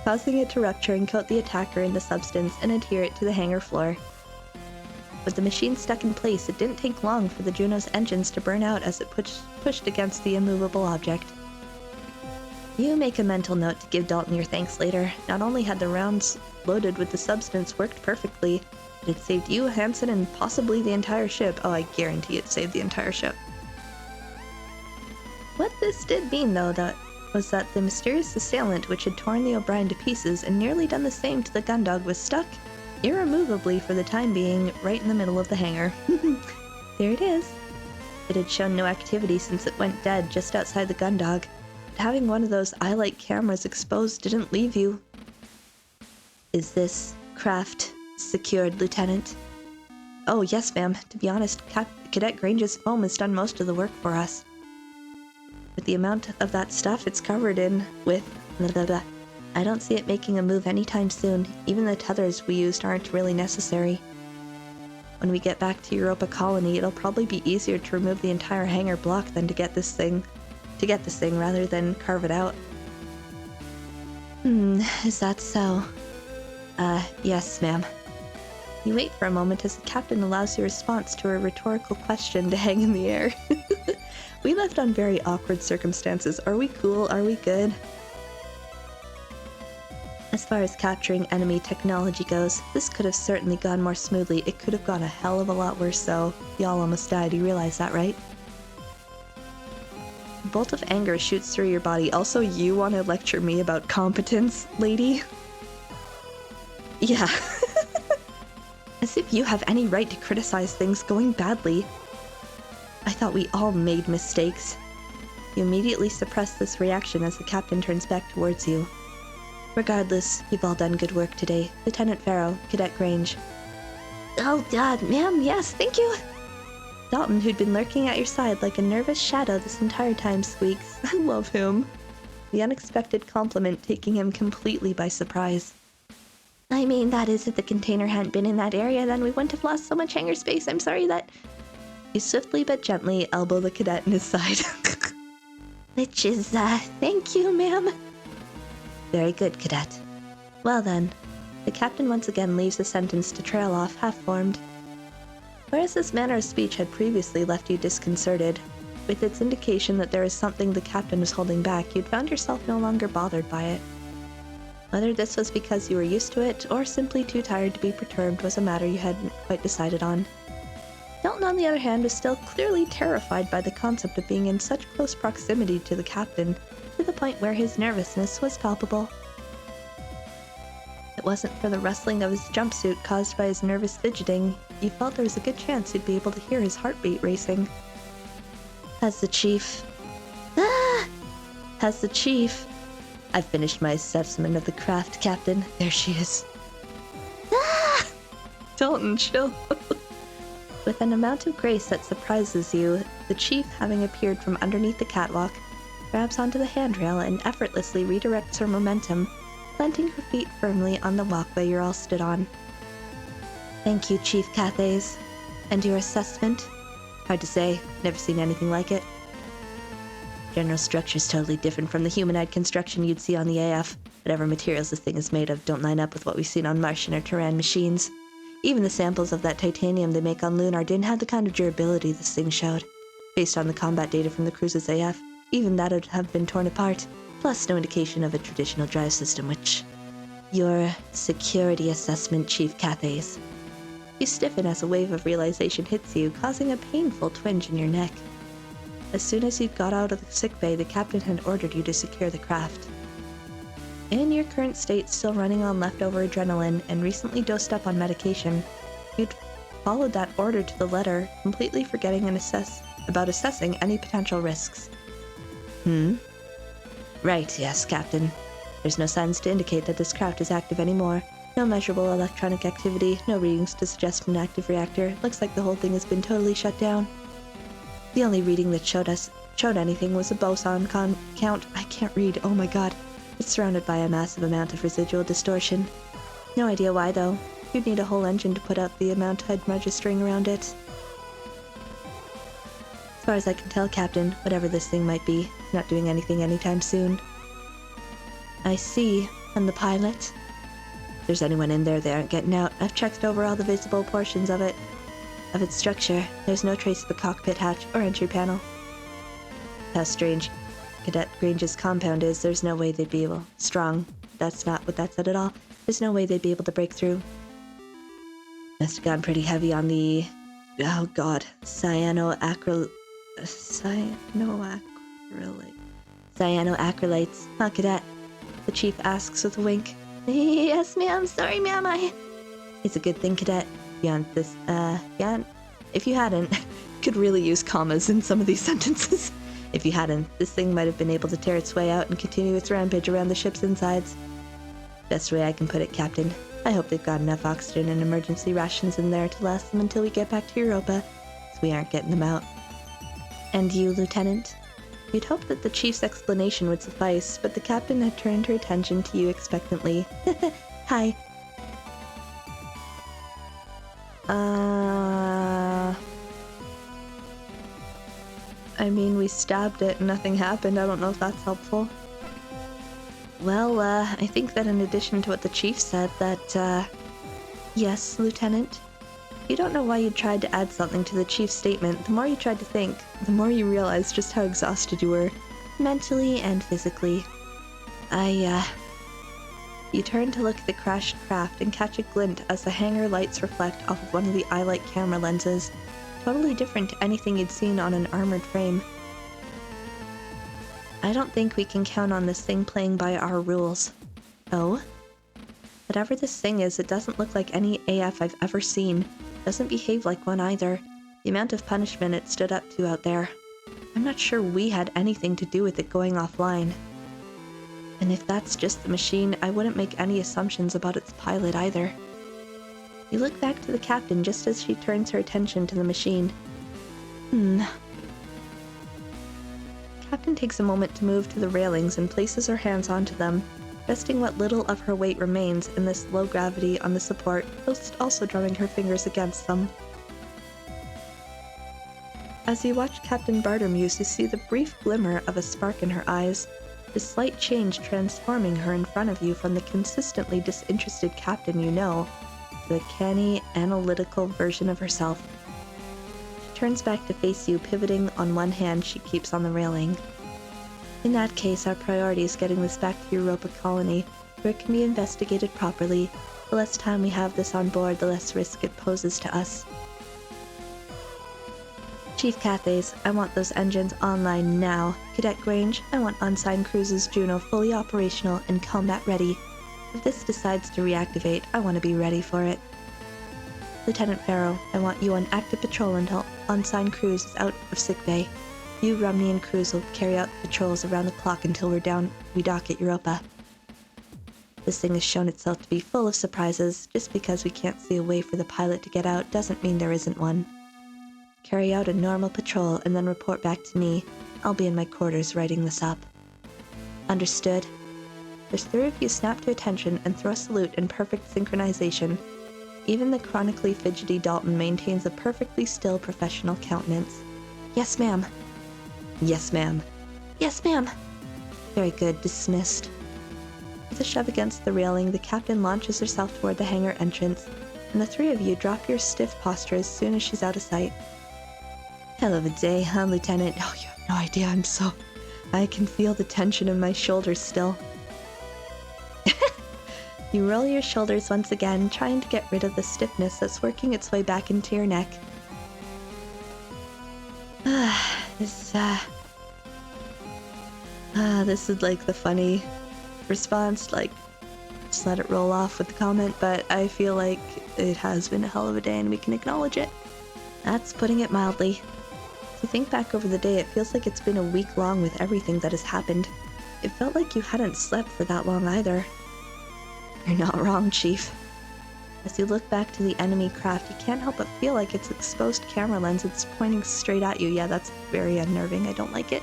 causing it to rupture and coat the attacker in the substance and adhere it to the hangar floor. With the machine stuck in place, it didn't take long for the Juno's engines to burn out as it pushed against the immovable object. You make a mental note to give Dalton your thanks later. Not only had the rounds loaded with the substance worked perfectly, but it saved you, Hansen, and possibly the entire ship. Oh, I guarantee it saved the entire ship. What this did mean, though, was that the mysterious assailant which had torn the O'Brien to pieces and nearly done the same to the Gundog was stuck, irremovably for the time being, right in the middle of the hangar. There it is. It had shown no activity since it went dead just outside the Gundog, but having one of those eye-like cameras exposed didn't leave you. Is this craft secured, Lieutenant? Oh, yes, ma'am. To be honest, Cadet Grange's foam has done most of the work for us. With the amount of that stuff it's covered in with... Blah, blah, blah. I don't see it making a move anytime soon. Even the tethers we used aren't really necessary. When we get back to Europa Colony, it'll probably be easier to remove the entire hangar block than to get this thing rather than carve it out. Is that so? Yes, ma'am. You wait for a moment as the captain allows your response to a rhetorical question to hang in the air. We left on very awkward circumstances. Are we cool? Are we good? As far as capturing enemy technology goes, this could have certainly gone more smoothly. It could have gone a hell of a lot worse, though. Y'all almost died. You realize that, right? A bolt of anger shoots through your body. Also, you want to lecture me about competence, lady? Yeah. As if you have any right to criticize things going badly. I thought we all made mistakes. You immediately suppress this reaction as the captain turns back towards you. Regardless, you've all done good work today. Lieutenant Farrow, Cadet Grange. Oh, God, ma'am, yes, thank you. Dalton, who'd been lurking at your side like a nervous shadow this entire time, squeaks. I love him. The unexpected compliment taking him completely by surprise. I mean, that is, if the container hadn't been in that area, then we wouldn't have lost so much hangar space. I'm sorry that... You swiftly but gently elbow the cadet in his side. Which is, thank you, ma'am. Very good, cadet. Well then, the captain once again leaves the sentence to trail off, half-formed. Whereas this manner of speech had previously left you disconcerted, with its indication that there is something the captain was holding back, you'd found yourself no longer bothered by it. Whether this was because you were used to it, or simply too tired to be perturbed, was a matter you hadn't quite decided on. Dalton, on the other hand, was still clearly terrified by the concept of being in such close proximity to the captain, to the point where his nervousness was palpable. If it wasn't for the rustling of his jumpsuit caused by his nervous fidgeting, you felt there was a good chance you'd be able to hear his heartbeat racing. Has the chief... Has the chief... I've finished my assessment of the craft, Captain. There she is. Dalton, chill. With an amount of grace that surprises you, the chief, having appeared from underneath the catwalk, grabs onto the handrail and effortlessly redirects her momentum, planting her feet firmly on the walkway you're all stood on. Thank you, Chief Cathays. And your assessment? Hard to say. Never seen anything like it. General structure's totally different from the humanoid construction you'd see on the AF. Whatever materials this thing is made of don't line up with what we've seen on Martian or Terran machines. Even the samples of that titanium they make on Lunar didn't have the kind of durability this thing showed. Based on the combat data from the cruises AF, even that'd have been torn apart, plus no indication of a traditional drive system, which... Your security assessment, Chief Cathays. You stiffen as a wave of realization hits you, causing a painful twinge in your neck. As soon as you got out of the sickbay, the captain had ordered you to secure the craft. In your current state, still running on leftover adrenaline and recently dosed up on medication, you'd followed that order to the letter, completely forgetting about assessing any potential risks. Right, yes, Captain. There's no signs to indicate that this craft is active anymore. No measurable electronic activity, no readings to suggest an active reactor. Looks like the whole thing has been totally shut down. The only reading that showed anything was a boson count. I can't read, oh my god. It's surrounded by a massive amount of residual distortion. No idea why, though. You'd need a whole engine to put out the amount I'm registering around it. As far as I can tell, Captain, whatever this thing might be, it's not doing anything anytime soon. I see. And the pilot? If there's anyone in there, they aren't getting out. I've checked over all the visible portions of its structure. There's no trace of a cockpit hatch or entry panel. How strange. Cadet Grange's compound is, there's no way they'd be able... Strong. That's not what that said at all. There's no way they'd be able to break through. Must have gone pretty heavy on the... Oh god. Cyanoacrylate... Really? Cyanoacrylates, huh, Cadet? The chief asks with a wink. Yes, ma'am. Sorry, ma'am. It's a good thing, Cadet. If you hadn't, could really use commas in some of these sentences. If you hadn't, this thing might have been able to tear its way out and continue its rampage around the ship's insides. Best way I can put it, Captain. I hope they've got enough oxygen and emergency rations in there to last them until we get back to Europa, so we aren't getting them out. And you, Lieutenant? You'd hope that the chief's explanation would suffice, but the captain had turned her attention to you expectantly. Hi. I mean, we stabbed it and nothing happened. I don't know if that's helpful. Well, I think that in addition to what the chief said, that, yes, Lieutenant? You don't know why you tried to add something to the chief's statement. The more you tried to think, the more you realized just how exhausted you were, mentally and physically. You turn to look at the crashed craft and catch a glint as the hangar lights reflect off of one of the eye-light camera lenses, totally different to anything you'd seen on an armored frame. I don't think we can count on this thing playing by our rules. Oh? Whatever this thing is, it doesn't look like any AF I've ever seen. Doesn't behave like one either. The amount of punishment it stood up to out there. I'm not sure we had anything to do with it going offline. And if that's just the machine, I wouldn't make any assumptions about its pilot either. You look back to the captain just as she turns her attention to the machine. Captain takes a moment to move to the railings and places her hands onto them, resting what little of her weight remains in this low gravity on the support, whilst also drumming her fingers against them. As you watch Captain Bartermuse, you see the brief glimmer of a spark in her eyes, the slight change transforming her in front of you from the consistently disinterested captain you know, to the canny, analytical version of herself. She turns back to face you, pivoting on one hand she keeps on the railing. In that case, our priority is getting this back to Europa Colony, where it can be investigated properly. The less time we have this on board, the less risk it poses to us. Chief Cathays, I want those engines online now. Cadet Grange, I want Unsigned Cruises Juno fully operational and combat ready. If this decides to reactivate, I want to be ready for it. Lieutenant Farrow, I want you on active patrol until Unsigned Cruise is out of sickbay. You, Rumney, and Cruz will carry out patrols around the clock until we dock at Europa. This thing has shown itself to be full of surprises. Just because we can't see a way for the pilot to get out doesn't mean there isn't one. Carry out a normal patrol and then report back to me. I'll be in my quarters writing this up. Understood? The three of you snap to attention and throw a salute in perfect synchronization. Even the chronically fidgety Dalton maintains a perfectly still professional countenance. Yes, ma'am. Yes, ma'am. Yes, ma'am. Very good. Dismissed. With a shove against the railing, the captain launches herself toward the hangar entrance, and the three of you drop your stiff posture as soon as she's out of sight. Hell of a day, huh, Lieutenant? Oh, you have no idea. I can feel the tension in my shoulders still. You roll your shoulders once again, trying to get rid of the stiffness that's working its way back into your neck. This is like the funny response, like, just let it roll off with the comment, but I feel like it has been a hell of a day and we can acknowledge it. That's putting it mildly. As you think back over the day, it feels like it's been a week long with everything that has happened. It felt like you hadn't slept for that long either. You're not wrong, Chief. As you look back to the enemy craft, you can't help but feel like its exposed camera lens is pointing straight at you. Yeah, that's very unnerving. I don't like it.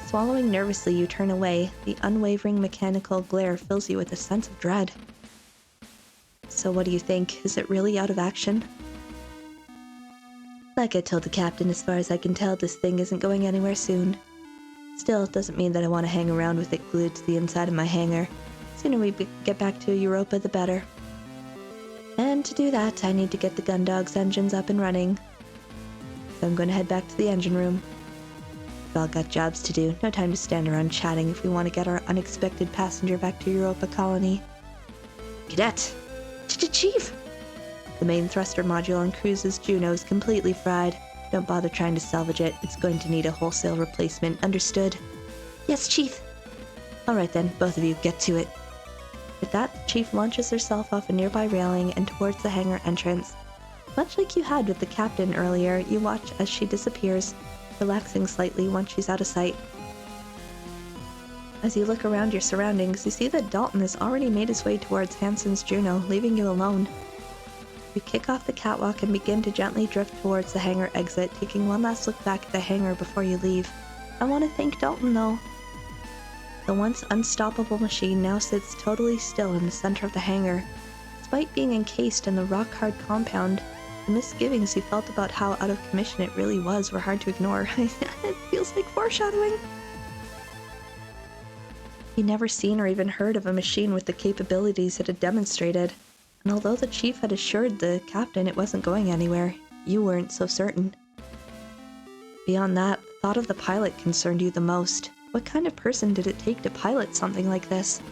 Swallowing nervously, you turn away. The unwavering mechanical glare fills you with a sense of dread. So what do you think? Is it really out of action? Like I told the captain, as far as I can tell, this thing isn't going anywhere soon. Still, it doesn't mean that I want to hang around with it glued to the inside of my hangar. The sooner we get back to Europa, the better. And to do that, I need to get the Gundog's engines up and running. So I'm going to head back to the engine room. We've all got jobs to do. No time to stand around chatting if we want to get our unexpected passenger back to Europa Colony. Cadet! Chief! The main thruster module on Cruz's Juno is completely fried. Don't bother trying to salvage it. It's going to need a wholesale replacement. Understood? Yes, Chief. Alright then, both of you, get to it. With that, the Chief launches herself off a nearby railing and towards the hangar entrance. Much like you had with the captain earlier, you watch as she disappears, relaxing slightly once she's out of sight. As you look around your surroundings, you see that Dalton has already made his way towards Hansen's Juno, leaving you alone. You kick off the catwalk and begin to gently drift towards the hangar exit, taking one last look back at the hangar before you leave. I want to thank Dalton, though. The once unstoppable machine now sits totally still in the center of the hangar. Despite being encased in the rock-hard compound, the misgivings you felt about how out of commission it really was were hard to ignore. It feels like foreshadowing. He'd never seen or even heard of a machine with the capabilities it had demonstrated, and although the Chief had assured the captain it wasn't going anywhere, you weren't so certain. Beyond that, the thought of the pilot concerned you the most. What kind of person did it take to pilot something like this?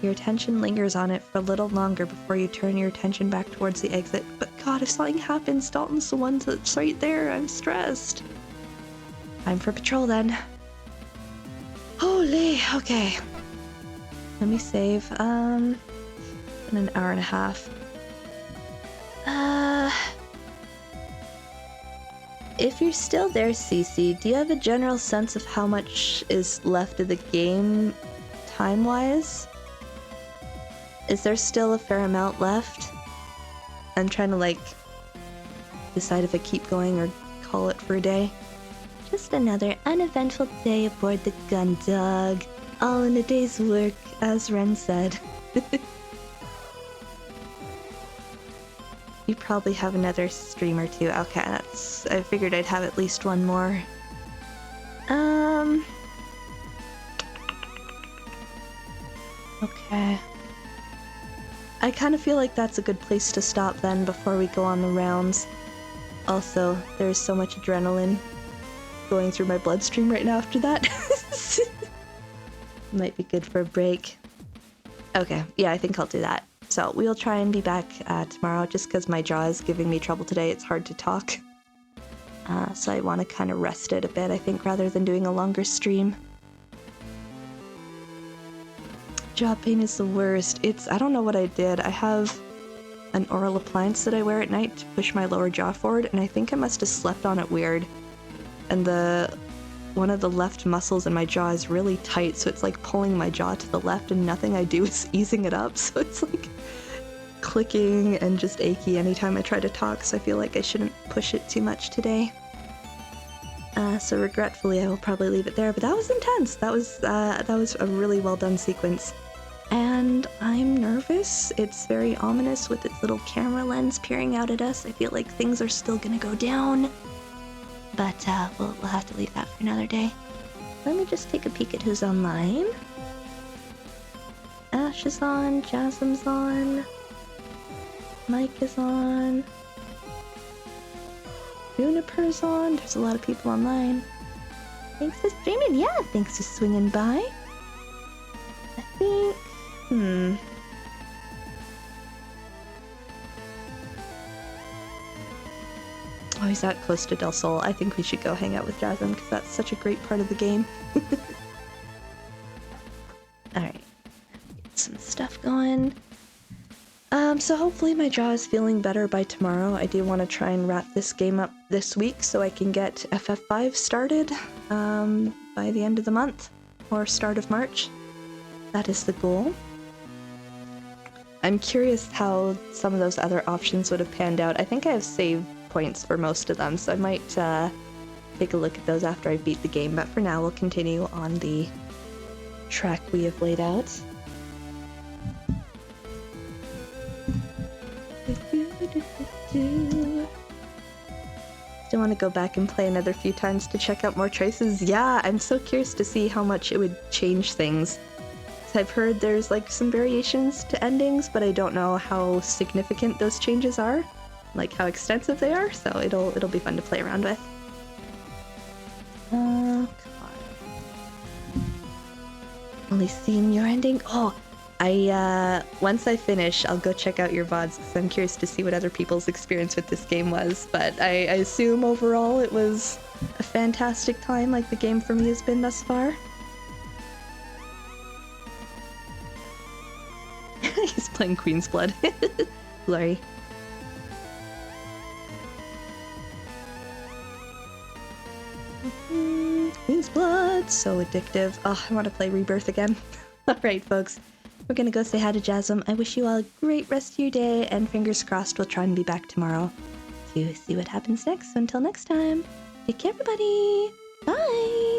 Your attention lingers on it for a little longer before you turn your attention back towards the exit. But God, if something happens, Dalton's the one that's right there. I'm stressed. Time for patrol then. Holy, okay. Let me save, in an hour and a half. If you're still there, Cece, do you have a general sense of how much is left of the game, time-wise? Is there still a fair amount left? I'm trying to, like, decide if I keep going or call it for a day. Just another uneventful day aboard the Gundog. All in a day's work, as Ren said. You probably have another stream or two. Okay, that's... I figured I'd have at least one more. Okay. I kind of feel like that's a good place to stop then before we go on the rounds. Also, there's so much adrenaline going through my bloodstream right now after that. Might be good for a break. Okay, yeah, I think I'll do that. So we'll try and be back tomorrow, just because my jaw is giving me trouble today. It's hard to talk. So I want to kind of rest it a bit, I think, rather than doing a longer stream. Jaw pain is the worst. I don't know what I did. I have an oral appliance that I wear at night to push my lower jaw forward, and I think I must have slept on it weird. And one of the left muscles in my jaw is really tight, so it's like pulling my jaw to the left, and nothing I do is easing it up. So it's like clicking and just achy anytime I try to talk, so I feel like I shouldn't push it too much today. So regretfully, I will probably leave it there, but that was intense. That was a really well done sequence. And I'm nervous. It's very ominous with its little camera lens peering out at us. I feel like things are still gonna go down. But we'll have to leave that for another day. Let me just take a peek at who's online. Ash is on, Jasmine's on, Mike is on, Juniper's on. There's a lot of people online. Thanks for streaming. Yeah, thanks for swinging by. I think... Oh, he's that close to Del Sol. I think we should go hang out with Jasmine, because that's such a great part of the game. Alright. Get some stuff going. So hopefully my jaw is feeling better by tomorrow. I do want to try and wrap this game up this week so I can get FF5 started by the end of the month, or start of March. That is the goal. I'm curious how some of those other options would have panned out. I think I have save points for most of them, so I might take a look at those after I beat the game, but for now we'll continue on the track we have laid out. Still want to go back and play another few times to check out more choices. Yeah, I'm so curious to see how much it would change things. I've heard there's like some variations to endings, but I don't know how significant those changes are, like how extensive they are, so it'll be fun to play around with. Come on. Only seen your ending? Oh, Once I finish, I'll go check out your VODs because I'm curious to see what other people's experience with this game was. But I assume overall it was a fantastic time, like the game for me has been thus far. He's playing Queen's Blood. Glory. Queen's Blood, so addictive. Oh, I want to play Rebirth again. Alright, folks. We're gonna go say hi to Jasmine. I wish you all a great rest of your day, and fingers crossed we'll try and be back tomorrow to see what happens next. So until next time, take care, everybody. Bye!